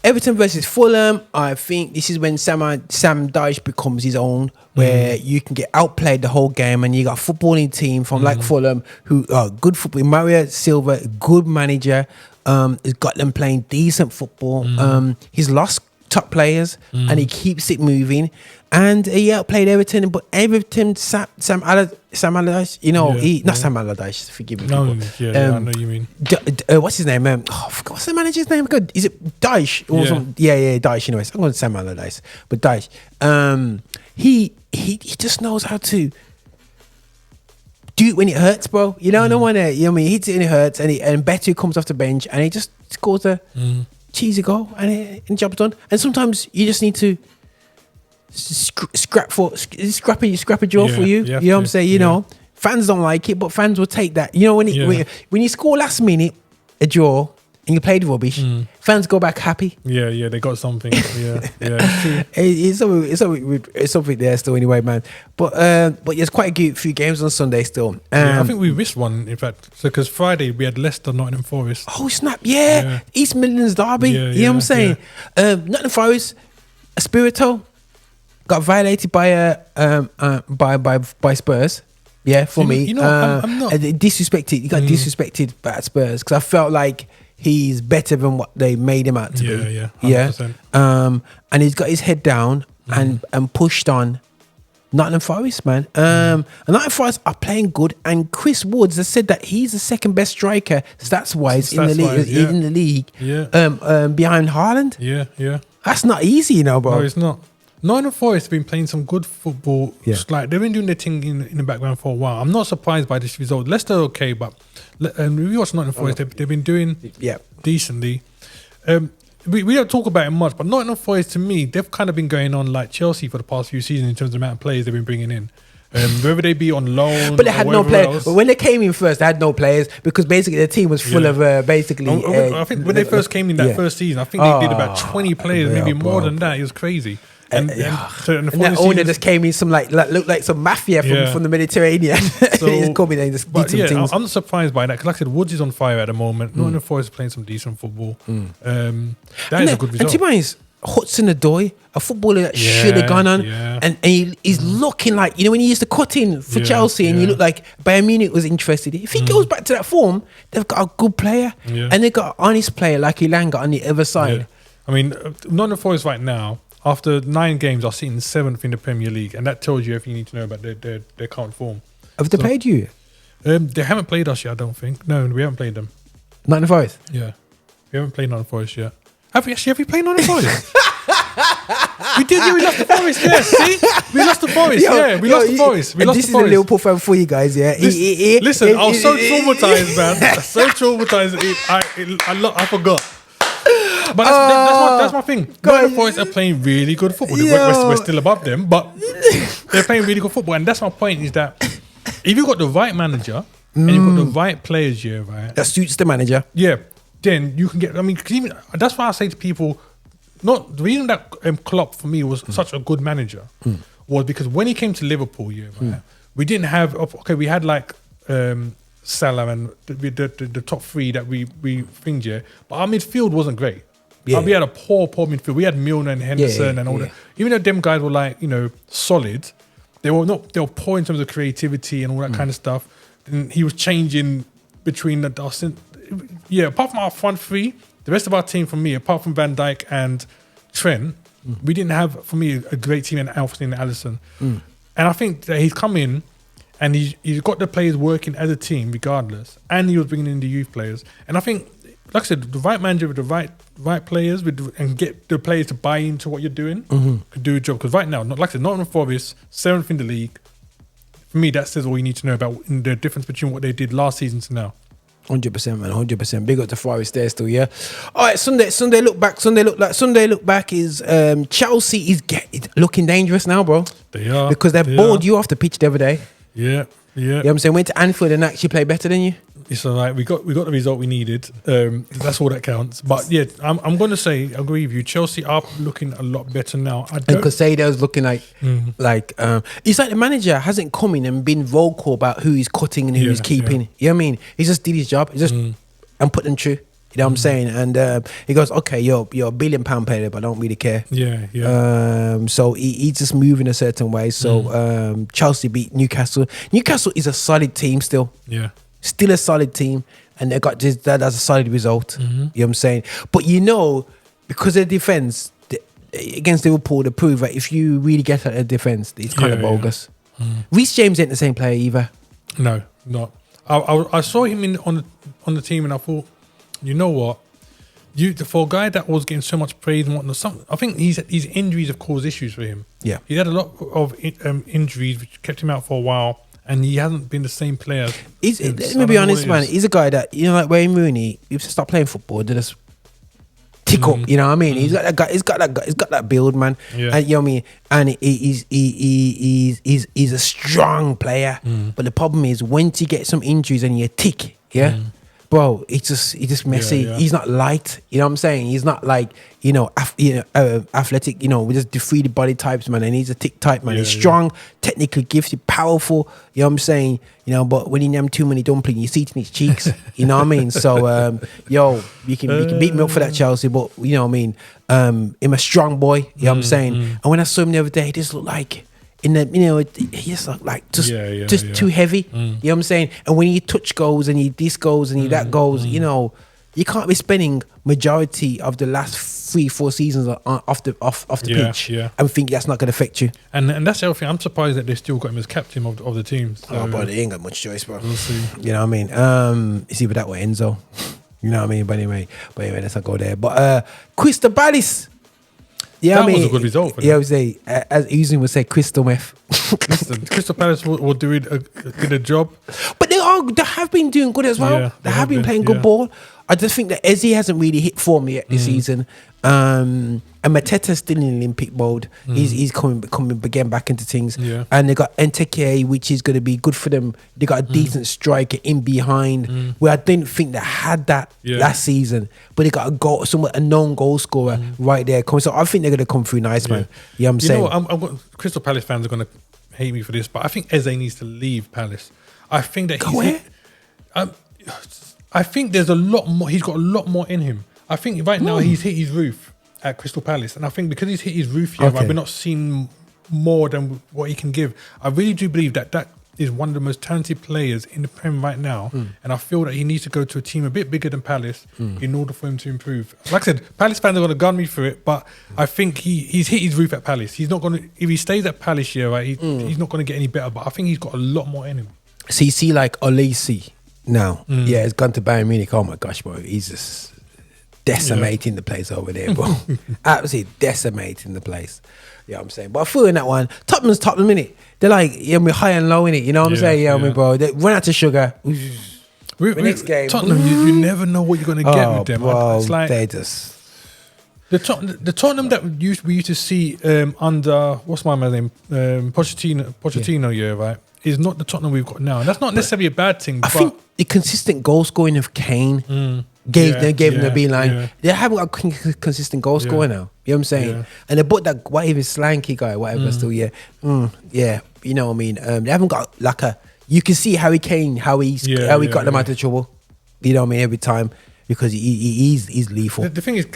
Everton versus Fulham. I think this is when Sam Dyche becomes his own, where you can get outplayed the whole game, and you got a footballing team from like Fulham who are good football. Mario Silva, good manager. Has got them playing decent football. He's lost top players and he keeps it moving. And he outplayed Everton, but Everton, Sam Allardyce, not Sam Allardyce, forgive me. No, I know what you mean. What's his name? I forgot what's the manager's name? Good. Is it Dyche? Or something? Yeah, Dyche. Anyways, I'm going to Sam Allardyce, but Dyche. He just knows how to do it when it hurts, bro. No one there. You know what I mean? He hits it and it hurts, and Betu comes off the bench and he just scores a cheesy goal, and the job's done. And sometimes you just need to scrap a jaw for you. You know what I'm saying? Fans don't like it, but fans will take that. When you score last minute a draw and you played rubbish, fans go back happy. Yeah, they got something. It's something there still anyway, man. But there's quite a few games on Sunday still. I think we missed one, in fact. So because Friday we had Leicester, Nottingham Forest. Oh snap! Yeah. East Midlands derby. You know what I'm saying? Nottingham Forest, Espirito got violated by Spurs. Yeah, for me. I'm not disrespected. He got disrespected by Spurs because I felt like he's better than what they made him out to be. 100%. And he's got his head down and pushed on Nottingham Forest, man. And Nottingham Forest are playing good. And Chris Woods has said that he's the second best striker stats-wise in the league. Behind Haaland. Yeah. That's not easy, bro. No, it's not. Nottingham Forest have been playing some good football. Like they've been doing their thing in the background for a while. I'm not surprised by this result. Leicester are okay, but if you watch Nottingham Forest, they've been doing decently. We don't talk about it much, but Nottingham Forest, to me, they've kind of been going on like Chelsea for the past few seasons in terms of the amount of players they've been bringing in. Whether they be on loan, but they had no players. But when they came in first, they had no players because basically the team was full of I think when they first came in that first season, I think they did about 20 players, maybe more than that. It was crazy. And that owner just came in some looked like some mafia from the Mediterranean. So, he's coming in and just did some things. I'm not surprised by that because, like I said, Woods is on fire at the moment. Nottingham Forest is playing some decent football. That is a good result. And to be honest, Hudson-Odoi, a footballer that should have gone on, and he's looking like, when he used to cut in for Chelsea and you look like Bayern Munich was interested. If he goes back to that form, they've got a good player and they've got an honest player like Ilanga on the other side. I mean, Nottingham Forest right now, after 9 games, are sitting 7th in the Premier League, and that tells you everything you need to know about their current form. Have they played you? They haven't played us yet, I don't think. No, we haven't played them. Nottingham Forest? Yeah. We haven't played Nottingham Forest yet. Have we played Nottingham Forest? We did, we lost the Forest, see? We lost the Forest, we lost the Forest. This is a Liverpool fan for you guys, Listen, I was so traumatised, man. So traumatised, I forgot. But that's my thing. Nottingham Forest are playing really good football. We're still above them, but they're playing really good football. And that's my point, is that if you've got the right manager and you've got the right players here, right? That suits the manager. Yeah. Then you can get, even that's why I say to people, not the reason that Klopp for me was such a good manager was because when he came to Liverpool, right, we didn't have, we had like Salah and the top 3 that we think, but our midfield wasn't great. We had a poor midfield. We had Milner and Henderson and all that. Even though them guys were like, solid, they were poor in terms of creativity and all that kind of stuff. And he was changing between the apart from our front three, the rest of our team, for me, apart from Van Dijk and Trent, we didn't have, for me, a great team in Alfred and Alisson. And I think that he's come in and he's got the players working as a team regardless, and he was bringing in the youth players. And I think, like I said, the right manager with the right players and get the players to buy into what you're doing could do a job. Because right now, like I said, Nottingham Forest, 7th in the league. For me, that says all you need to know about the difference between what they did last season to now. 100%, man, 100%. Big up to Forest there still, yeah. All right, Sunday look back is Chelsea is looking dangerous now, bro. They are. Because they balled you off the pitch the other day. Yeah. You know what I'm saying? Went to Anfield and actually played better than you. It's all right. We got the result we needed. That's all that counts. But yeah, I'm going to say, I agree with you. Chelsea are looking a lot better now. And Casado's looking like it's like the manager hasn't come in and been vocal about who he's cutting and who he's keeping. You know what I mean? He just did his job. He just and put them through. You know what I'm saying? And he goes, okay, you're a £1 billion player, but I don't really care. So he's just moving a certain way. So Chelsea beat Newcastle. Newcastle is a solid team still. Yeah. Still a solid team, and they got this. That's a solid result. You know what I'm saying? But because of the defense against Liverpool, they prove that if you really get at the defense, it's kind of bogus. Reece James ain't the same player either. No, not. I saw him on the team, and I thought, you know what? For a guy that was getting so much praise and whatnot, I think his injuries have caused issues for him. Yeah, he had a lot of injuries which kept him out for a while. And he hasn't been the same player. Let me be honest, man. He's a guy that, like Wayne Rooney, if you start playing football, they just tick up. You know what I mean? He's got that guy. He's got that build, man. Yeah. And you know what I mean. And he's a strong player. But the problem is, once you get some injuries and you tick, bro, he's just messy. He's not light. You know what I'm saying? He's not like athletic. With just defeated body types, man. And he's a tick type, man. He's strong, technically gifted, powerful. You know what I'm saying? But when he name too many dumplings, you see it in his cheeks. You know what I mean? So, you can beat me up for that, Chelsea. But you know what I mean? I'm a strong boy. You know what I'm saying? And when I saw him the other day, he just looked like. He just like too heavy. You know what I'm saying? And when you touch goals and you this goals and you that goals, you can't be spending majority of the last 3-4 seasons off the pitch and think that's not going to affect you. And that's the other thing. I'm surprised that they still got him as captain of the team. So. But they ain't got much choice, bro. We'll see. You know what I mean? It's either that or Enzo. You know what I mean? But anyway, let's not go there. But Crystal Palace. Yeah, that was a good result for them. Yeah, I would say, as usually would say, crystal meth. Listen, Crystal Palace will do a good job. But they have been doing good as well. Yeah, they have been playing good ball. I just think that Eze hasn't really hit form yet this season. And Mateta's still in Olympic mode. He's coming again back into things. Yeah. And they got Enteke, which is going to be good for them. They got a decent striker in behind, where I didn't think they had that last season. But they got a known goal scorer right there. So I think they're going to come through nice, man. You know what I'm saying? Crystal Palace fans are going to hate me for this, but I think Eze needs to leave Palace. I think that I think there's a lot more. He's got a lot more in him. I think right now he's hit his roof at Crystal Palace, and I think because he's hit his roof here, we're not seeing more than what he can give. I really do believe that is one of the most talented players in the Prem right now, and I feel that he needs to go to a team a bit bigger than Palace in order for him to improve. Like I said, Palace fans are going to gun me for it, but I think he's hit his roof at Palace. He's not going to, if he stays at Palace here, right, he's not going to get any better. But I think he's got a lot more in him. So you see, like Olise now, it's gone to Bayern Munich. Oh my gosh, bro, he's just decimating the place over there, bro. Absolutely decimating the place. You know what I'm saying? But I feel in that one, Tottenham's innit? They're like, we're high and low in it. You know what I'm saying? I mean, bro, they run out of sugar. Next game, Tottenham, you never know what you're going to get with them. Bro, it's like they just the Tottenham that we used to see under what's my man's name, Pochettino, right? Is not the Tottenham we've got now. And that's not necessarily a bad thing. I think the consistent goal scoring of Kane gave them the beeline. Yeah. They haven't got consistent goal scoring now. You know what I'm saying? Yeah. And they bought that whatever slanky guy, whatever. Still, you know what I mean. They haven't got like a. You can see Harry Kane, how he got them out of trouble. You know what I mean? Every time because he's lethal. The thing is,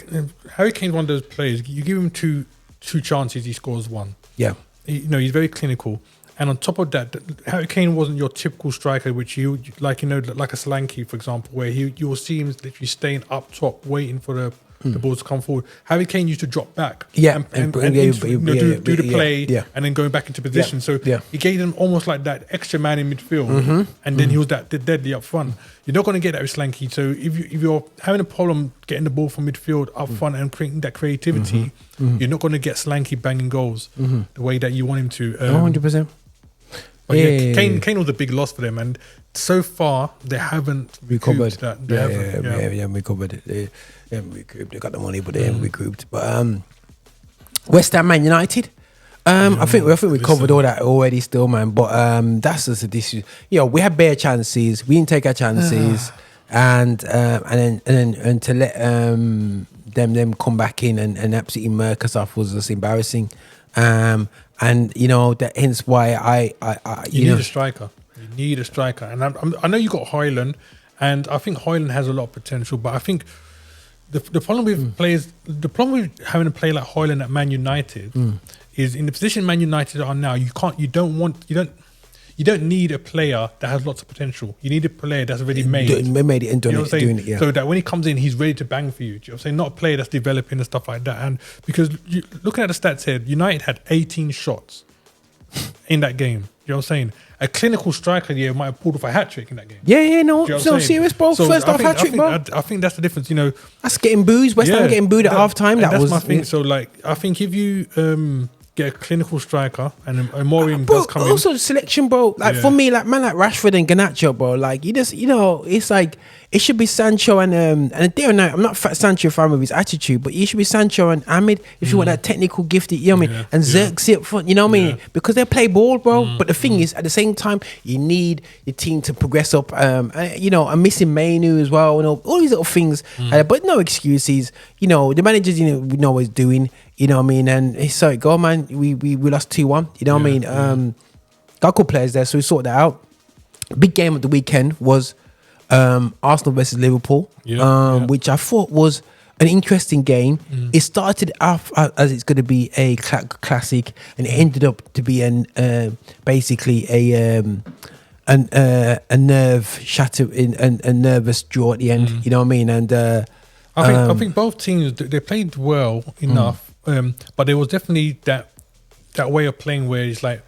Harry Kane's one of those players. You give him two chances, he scores one. Yeah, he's very clinical. And on top of that, Harry Kane wasn't your typical striker, which you like a Solanke, for example, where you will see him literally staying up top, waiting for the balls to come forward. Harry Kane used to drop back, do the play, and then going back into position. So he gave them almost like that extra man in midfield, and then he was that deadly up front. You're not going to get that with Solanke. So if you're having a problem getting the ball from midfield up front and creating that creativity, you're not going to get Solanke banging goals the way that you want him to. 100%. But Kane was a big loss for them, and so far they haven't recovered that. Recovered it. They haven't recouped. They got the money, but they haven't recouped. But West Ham, Man United. I think we covered all that already, still, man. But that's just a issue. We had bare chances. We didn't take our chances, and then to let them come back in and absolutely murk us off was just embarrassing. And that hence why you need a striker. You need a striker, and I know you got Højlund, and I think Højlund has a lot of potential. But I think the problem with players, the problem with having a player like Højlund at Man United is in the position Man United are now. You don't need a player that has lots of potential. You need a player that's already made it and done it, doing it, so that when he comes in, he's ready to bang for you. Do you know what I'm saying? Not a player that's developing and stuff like that. And because looking at the stats here, United had 18 shots in that game. You know what I'm saying? A clinical striker might have pulled off a hat trick in that game. No, serious, bro. So First half hat trick, bro. I think that's the difference. That's getting booed. West Ham getting booed at half time. That's my thing. So I think if you get a clinical striker and Mourinho does come in. Also selection, bro. For me, man like Rashford and Garnacho, bro. You just, it's like it should be Sancho and day or night. I'm not Sancho fan with his attitude, but it should be Sancho and Ahmed if you want that technical gifted, you know what I mean? And Xerxes up front, you know what I mean? Because they play ball, bro. But the thing is, at the same time, you need your team to progress up. I'm missing Mainu as well, all these little things. But no excuses. The managers, we know what he's doing. You know what I mean? And sorry, go on, man. We lost 2-1. You know what I mean? Got good players there, so we sorted that out. Big game of the weekend was Arsenal versus Liverpool, which I thought was an interesting game. It started off as it's going to be a classic, and it ended up to be basically a nerve shatter in a nervous draw at the end. You know what I mean? And I think both teams they played well enough. But there was definitely that way of playing where it's like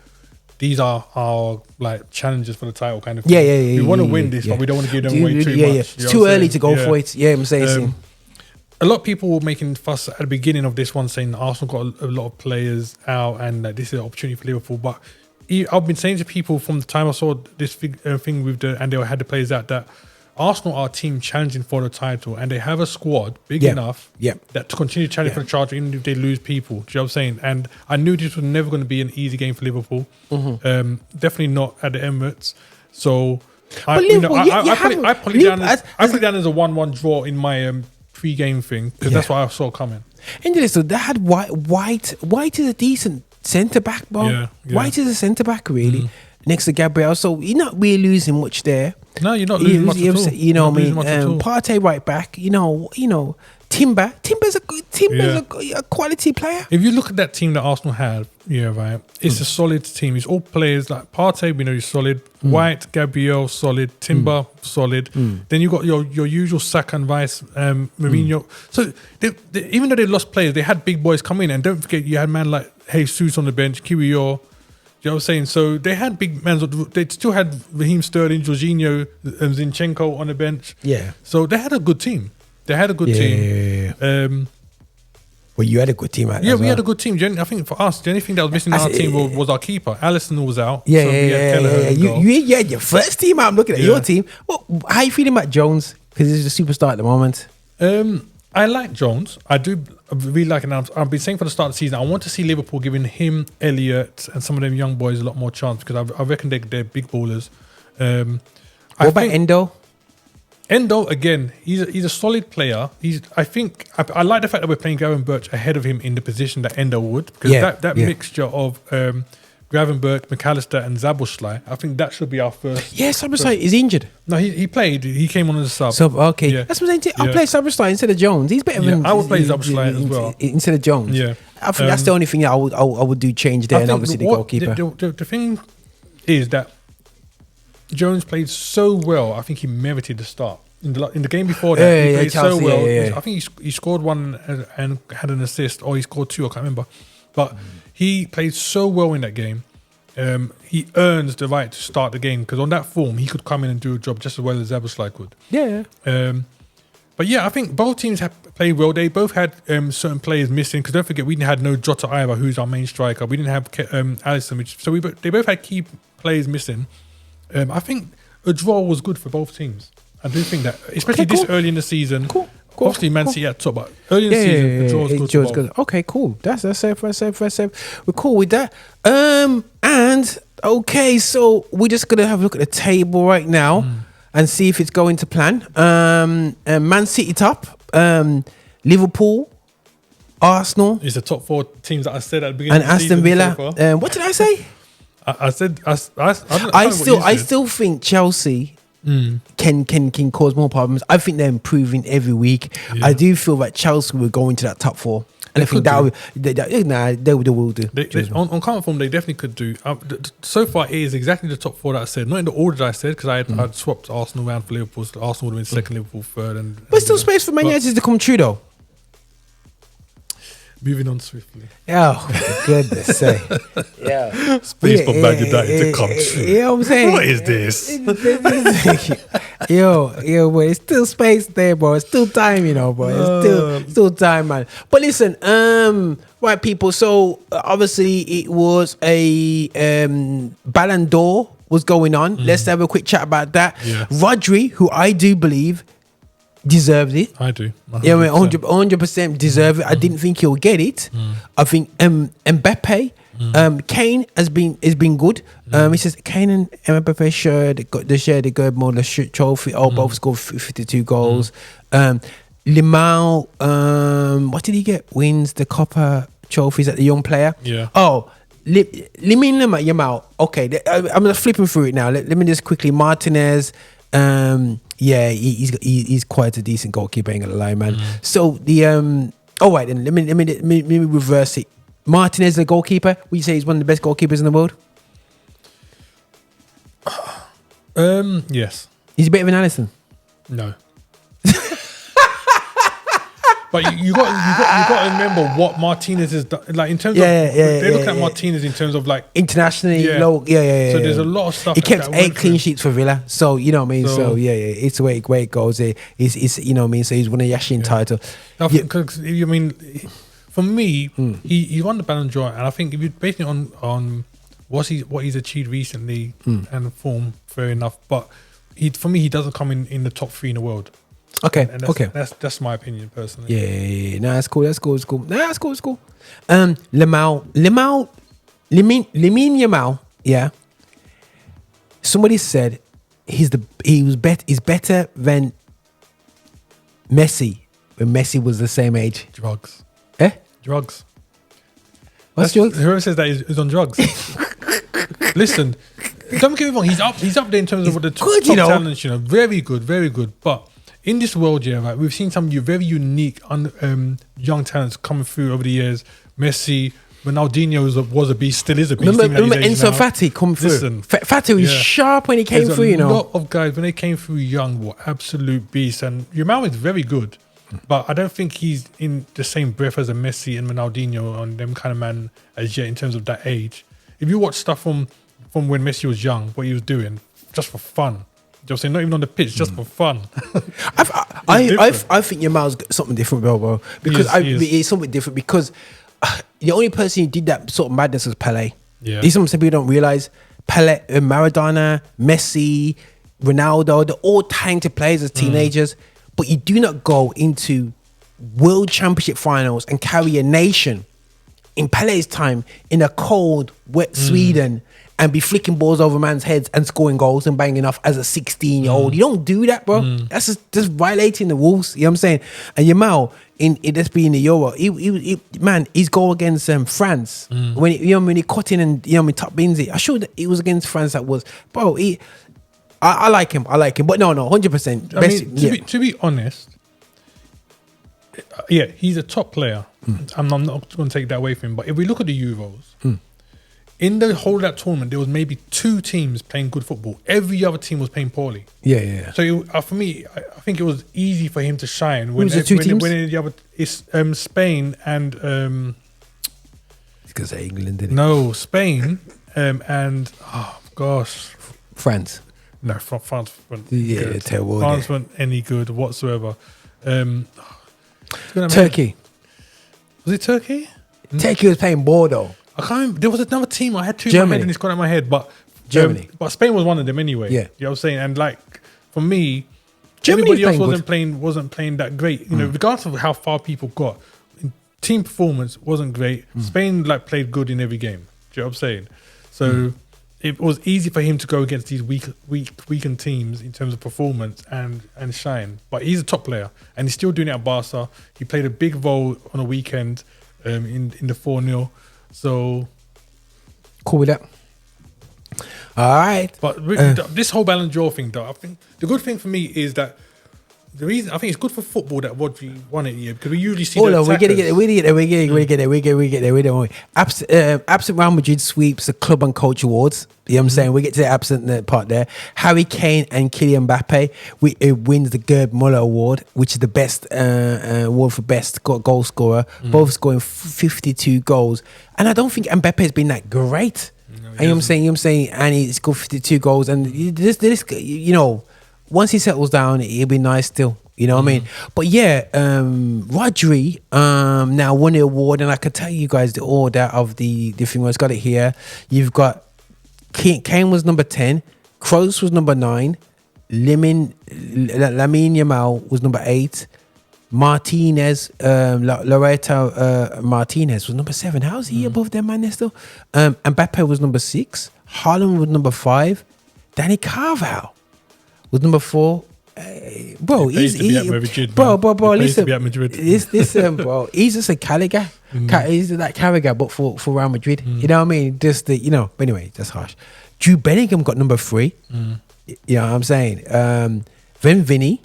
these are our challenges for the title kind of thing. We want to win this, but we don't want to give them away too much. It's too early to go for it. I'm saying. A lot of people were making fuss at the beginning of this one, saying that Arsenal got a lot of players out and that this is an opportunity for Liverpool. But I've been saying to people from the time I saw this thing with and they had the players out that Arsenal are a team challenging for the title, and they have a squad big enough that to continue challenging for the charge, even if they lose people. Do you know what I'm saying? And I knew this was never going to be an easy game for Liverpool. Definitely not at the Emirates. So I put it down as a 1-1 draw in my pre-game thing because that's what I saw coming. And so they had White. White is a decent centre back, bro. White is a centre back, really, next to Gabriel. So you're not really losing much there. No, you're not losing much at all. You know what I mean? Partey right back. Timber. Timber's a quality player. If you look at that team that Arsenal had, right, it's a solid team. It's all players like Partey, we know he's solid. White, Gabriel, solid. Timber, solid. Then you got your usual Saka and Rice, Mourinho. So even though they lost players, they had big boys come in. And don't forget, you had man like Jesus on the bench, Kiwior. You know what I'm saying? So they had big men. They still had Raheem Sterling, Jorginho, and Zinchenko on the bench. Yeah. So they had a good team. Well, you had a good team. We had a good team. I think for us, the only thing that was missing in our team was our keeper. Alisson was out. You had your first team out. I'm looking at your team. How are you feeling about Jones? Because he's a superstar at the moment. I like Jones. I do really like him. I've been saying for the start of the season, I want to see Liverpool giving him, Elliott, and some of them young boys a lot more chance because I reckon they're big ballers. What about Endo? Endo, again, he's a solid player. I like the fact that we're playing Gravenberch ahead of him in the position that Endo would because that mixture of Gravenberch, McAllister and Szoboszlai, I think that should be our first. Yeah, Szoboszlai is injured. No, he played. He came on as a sub. Okay. Yeah. That's what I'm saying. I'll play Szoboszlai instead of Jones. He's better than... I would play Szoboszlai as well. Instead of Jones. Yeah. I think that's the only thing that I would do change there, and obviously the goalkeeper. The thing is that Jones played so well. I think he merited the start in the game before that. He played Chelsea, so well. I think he scored one and had an assist, or he scored two. I can't remember, but he played so well in that game. He earns the right to start the game because on that form he could come in and do a job just as well as Zaboslai could. Yeah. But yeah, I think both teams have played well. They both had certain players missing because don't forget we had no Jota either, who's our main striker. We didn't have Alisson, they both had key players missing. I think a draw was good for both teams. I do think that, especially this early in the season. Cool. Obviously, Man City at top, but early in the season, a draw was good. Good. Okay, cool. That's safe. We're cool with that. And okay, so we're just gonna have a look at the table right now and see if it's going to plan. Man City top, Liverpool, Arsenal. It's the top four teams that I said at the beginning. And Aston Villa. What did I say? I said I still think Chelsea can cause more problems. I think they're improving every week. Yeah. I do feel that Chelsea will go into that top four. And I think they will do. On current form, they definitely could do. So far, it is exactly the top four that I said. Not in the order that I said, because I'd swapped Arsenal around for Liverpool. So Arsenal would have been second, Liverpool third. But still space for Man United to come true, though. Moving on swiftly. Oh, for goodness sake. Yeah. Space for Man United to come true. You know what I'm saying? What is this? Yo, boy, it's still space there, bro. It's still time, bro. It's still time, man. But listen, right, people. So obviously it was a Ballon d'Or was going on. Let's have a quick chat about that. Yeah. Rodri, who I do believe deserved it. I do. 100% deserve it. I didn't think he'll get it. I think Mbappe, Kane has been good. He says Kane and Mbappe share the Gold Medal trophy. Both scored 52 goals. Limao, what did he get? Wins the Copper trophies at the young player. Yeah. Lamine Yamal. Okay, I'm just flipping through it now. Let me just quickly. Martinez. He's quite a decent goalkeeper, ain't gonna lie, man. So the all right then, let me reverse it. Martinez, the goalkeeper, would you say he's one of the best goalkeepers in the world? Yes. He's better than Alisson? No. But you got to remember what Martinez has done. Like in terms of they look at Martinez in terms of like internationally low. So there's a lot of stuff. He kept 8 clean sheets for Villa. So you know what I mean. So it's the way it goes. It's you know what I mean. So he's won a Yashin title. Because you mean for me, he won the Ballon d'Or, and I think if you based it on what he's achieved recently and form, fair enough. But for me, he doesn't come in the top 3 in the world. Okay. That's my opinion personally. Yeah. No, that's cool. It's cool. Lamine Yamal. Yeah. Somebody said he's better than Messi when Messi was the same age. Drugs. Drugs. What's drugs? Whoever says that is on drugs. Listen, don't get me wrong. He's up there in terms of what the top talents. Very good. But in this world, right, we've seen some very unique young talents coming through over the years. Messi, Ronaldinho was a beast, still is a beast. Remember Enzo Fati come through. Listen, Fati was sharp when he came through, A lot of guys, when they came through young, were absolute beasts. And Yamal is very good, but I don't think he's in the same breath as a Messi and Ronaldinho and them kind of man as yet in terms of that age. If you watch stuff from when Messi was young, what he was doing, just for fun. Just saying, not even on the pitch, just for fun. I think Yamal's got something different, bro. Because it's something different because the only person who did that sort of madness was Pelé. Yeah. These some people don't realize. Pelé, Maradona, Messi, Ronaldo, they're all talented players as teenagers, but you do not go into World Championship finals and carry a nation in Pelé's time in a cold, wet Sweden and be flicking balls over man's heads and scoring goals and banging off as a 16-year-old. You don't do that, bro. That's just violating the rules. You know what I'm saying? And Yamal, in this being the Euro, his goal against France, when he cut in and top bins it, I showed that it was against France. That was, bro. I like him, but no, 100%. To be honest, he's a top player. I'm not going to take that away from him. But if we look at the Euros, in the whole of that tournament, there was maybe 2 teams playing good football. Every other team was playing poorly. Yeah. So for me, I think it was easy for him to shine. Who was the 2 teams? When the other is Spain and Because England did it. no, Spain and oh gosh, France. no, France weren't Yeah, terrible. France weren't any good whatsoever. Turkey. Was it Turkey? Turkey was playing Bordeaux. I can't remember. There was another team I had 2 in my Germany. head and it's gone out of my head, but Germany. But Spain was one of them anyway. Yeah. You know what I'm saying? And like for me, Germany everybody else playing wasn't playing that great. You know, regardless of how far people got, team performance wasn't great. Spain like played good in every game. Do you know what I'm saying? So it was easy for him to go against these weakened teams in terms of performance and shine. But he's a top player and he's still doing it at Barca. He played a big role on a weekend in the 4-0. So cool with that. All right. But this whole Ballon d'Or thing, though, I think the good thing for me is that the reason I think it's good for football that Rodri won it here because we usually see. Hold on, we're gonna get there. We get there. We don't. Absent Real Madrid sweeps the club and coach awards. You know what I'm saying? We get to the absent part there. Harry Kane and Kylian Mbappe wins the Gerd Muller Award, which is the best award for best goal scorer. Both scoring 52 goals, and I don't think Mbappe has been that great. You know what I'm saying? And he's got 52 goals, and this, you know. Once he settles down, it'll be nice still. You know what I mean? But yeah, Rodri now won the award, and I can tell you guys the order of the thing. I've got it here. You've got Kane was number 10, Kroos was number 9, Lamine Yamal was number 8, Martinez, Loretta Martinez was number 7. How is he above them, man? Still, Mbappe was number 6, Haaland was number 5, Danny Carvalho was number 4. Bro, listen, bro, he's just a Carragher. He's like Carragher, but for Real Madrid. You know what I mean? Just the, but anyway, that's harsh. Jude Bellingham got number 3. You know what I'm saying? Then Vinny,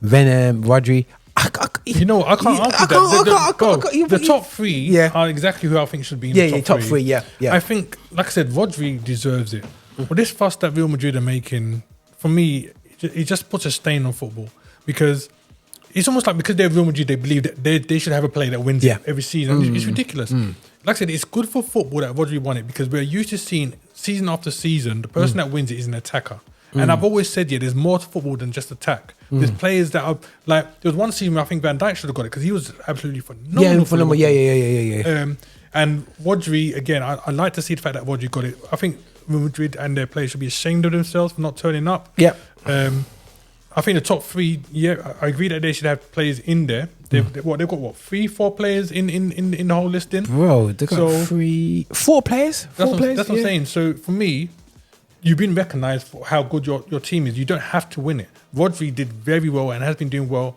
then Rodri. I can't argue that. The top 3 are exactly who I think should be in the top 3. Yeah. I think, like I said, Rodri deserves it. But this fuss that Real Madrid are making, for me, it just puts a stain on football because it's almost like because they're Real Madrid, they believe that they should have a player that wins it every season. It's ridiculous. Like I said, it's good for football that Rodri won it because we're used to seeing season after season, the person that wins it is an attacker. And I've always said, there's more to football than just attack. There's players that are like, there was one season where I think Van Dijk should have got it because he was absolutely phenomenal. Yeah. And Rodri, again, I like to see the fact that Rodri got it. I think Real Madrid and their players should be ashamed of themselves for not turning up. Yeah. I think the top 3, I agree that they should have players in there. They've got 3-4 players in the whole listing. Bro, they got 4 players. That's what I'm saying. So for me, you've been recognised for how good your team is. You don't have to win it. Rodri did very well and has been doing well,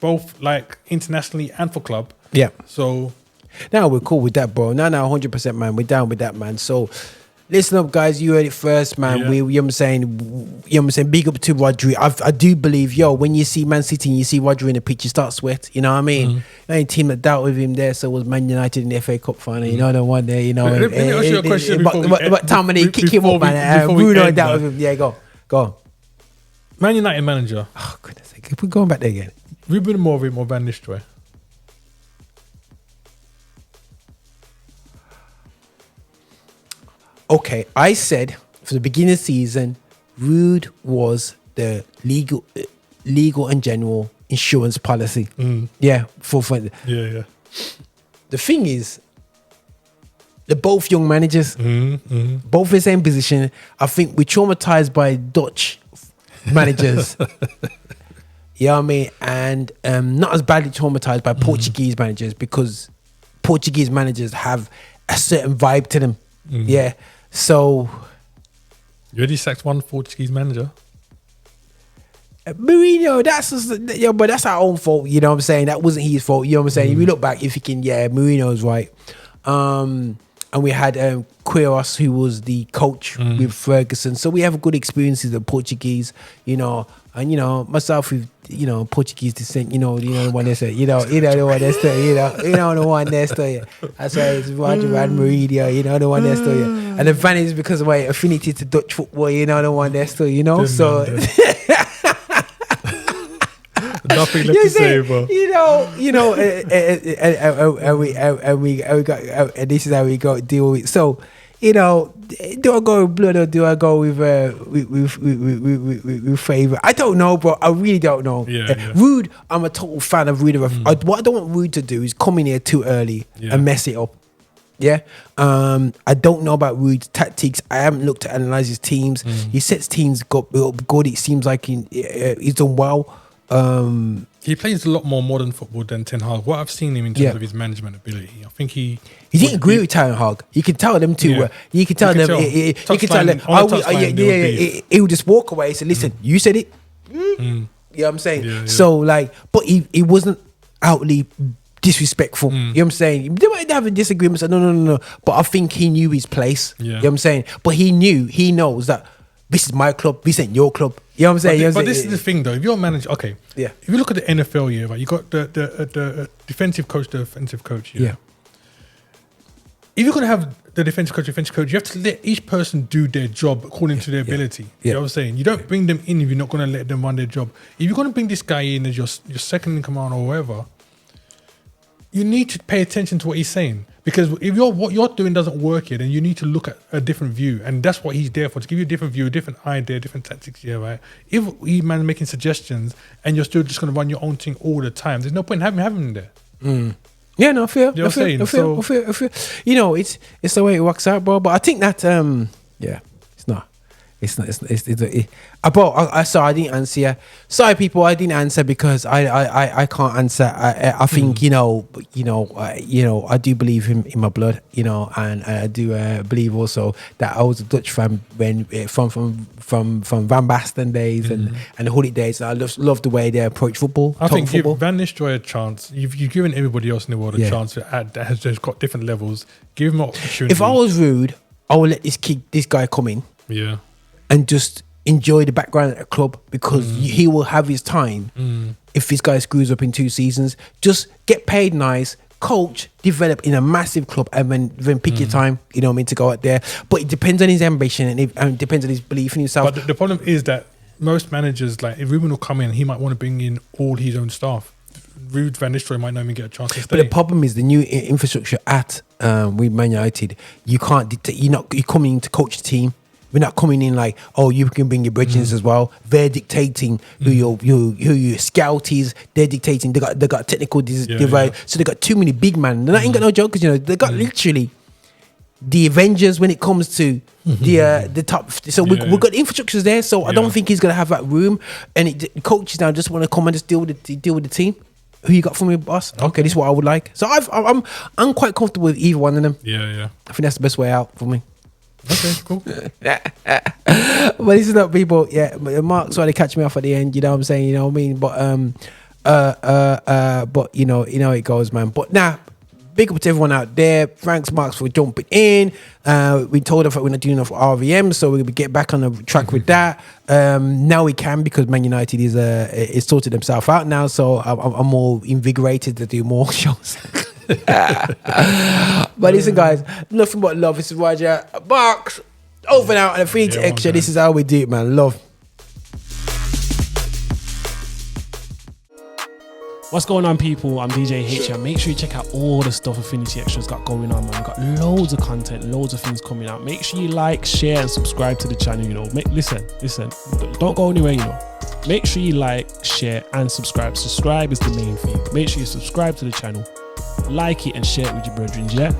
both like internationally and for club. Yeah. So now we're cool with that, bro. Now, 100%, man. We're down with that, man. So listen up, guys. You heard it first, man. Yeah. You know what I'm saying? Big up to Rodri. I do believe, when you see Man City and you see Rodri in the pitch, you start sweat. You know what I mean? Any team that dealt with him there, so was Man United in the FA Cup final. You know the one there. Let me ask you a question. But Tom, they kick him up, man. Bruno dealt with him. Yeah, go on. Man United manager. Oh goodness sake! We're going back there again. Ruben Amorim or Van Nistelrooy? Okay, I said for the beginning of the season, Rude was the legal and general insurance policy. Yeah, forefront. Yeah. The thing is, they're both young managers, both in the same position. I think we're traumatized by Dutch managers. You know what I mean? And not as badly traumatized by Portuguese managers because Portuguese managers have a certain vibe to them. Yeah. So you already sacked one Portuguese manager. Mourinho, but that's our own fault. You know what I'm saying? That wasn't his fault. You know what I'm saying? If you look back, you're thinking, Mourinho's right. And we had Queiroz, who was the coach with Ferguson. So we have good experiences of Portuguese, And myself with Portuguese descent, the one that's the one that's the one that's the. That's why it's Roger Van Moorinho, the one that's the. And the fan is because of my affinity to Dutch football, the one that's the. So. Nothing left to say, bro. And this is how we got deal with. So, do I go with blood or do I go with favour? I don't know, bro. I really don't know. Rude, I'm a total fan of Rude. What I don't want Rude to do is come in here too early and mess it up. Yeah, I don't know about Rude's tactics. I haven't looked to analyse his teams. He sets teams up good. It seems like he's done well. He plays a lot more modern football than Ten Hag. What I've seen him in terms of his management ability, I think he didn't agree with Ten Hag. You can tell them too. You can tell them. You can tell them. He would just walk away and say, "Listen, you said it." You know what I'm saying? So but he wasn't outly disrespectful. You know what I'm saying? They might have a disagreement. No. But I think he knew his place. You know what I'm saying? But he knows that this is my club. This ain't your club. You know what I'm saying? But this is the thing, though. If you're a manager, okay. Yeah. If you look at the NFL, right, you got the defensive coach, the offensive coach. Yeah. If you're gonna have the defensive coach, you have to let each person do their job according to their ability. You know what I'm saying? You don't bring them in if you're not gonna let them run their job. If you're gonna bring this guy in as your second in command or whatever, you need to pay attention to what he's saying. Because if what you're doing doesn't work here, then you need to look at a different view. And that's what he's there for, to give you a different view, a different idea, different tactics, right? If he's making suggestions and you're still just going to run your own thing all the time, there's no point in having him there. Yeah, no, I feel. I feel. It's the way it works out, bro. But I think that, I didn't answer you. Sorry, people, I didn't answer because I can't answer. I think I do believe in my blood, and I do believe also that I was a Dutch fan when from Van Basten days and the Hoodie days. I love the way they approach football. I think give Van Nistelrooy a chance. You've given everybody else in the world a chance that has just got different levels. Give him an opportunity. If I was Rude, I would let this guy come in. Yeah. And just enjoy the background at the club because he will have his time. If this guy screws up in 2 seasons, just get paid nice, coach, develop in a massive club, and then pick your time. You know what I mean, to go out there. But it depends on his ambition and it depends on his belief in himself. But the problem is that most managers, like if Ruben will come in, he might want to bring in all his own staff. Ruud van Nistelrooy might not even get a chance to stay. But the problem is the new infrastructure at with Man United. You can't dictate. You're coming in to coach the team. We're not coming in like, oh, you can bring your bridges as well. They're dictating who your scout is. They're dictating. They got technical divide. So they got too many big men. They ain't got no jokers. They got literally the Avengers when it comes to the top. So we've got the infrastructures there. So I don't think he's gonna have that room. And the coaches now just want to come and just deal with the team. Who you got for me, boss? Okay, this is what I would like. So I'm quite comfortable with either one of them. Yeah. I think that's the best way out for me. Okay, cool. But this is not people. Yeah, Mark's trying to catch me off at the end. You know what I'm saying? You know what I mean? But you know how it goes, man. But now, big up to everyone out there. Thanks, Marks, for jumping in. We told her that we're not doing enough RVM, so we'll get back on the track with that. Now we can because Man United is sorted themselves out now. So I'm more invigorated to do more shows. But listen, guys, nothing but love. This is Roger Marx over now and a free to extra. This is how we do it, man. Love. What's going on, people? I'm DJ H. Make sure you check out all the stuff Affinity Extra's got going on, man. We've got loads of content, loads of things coming out. Make sure you like, share, and subscribe to the channel. Listen. Don't go anywhere. Make sure you like, share, and subscribe. Subscribe is the main thing. Make sure you subscribe to the channel, like it, and share it with your brethren. Yeah.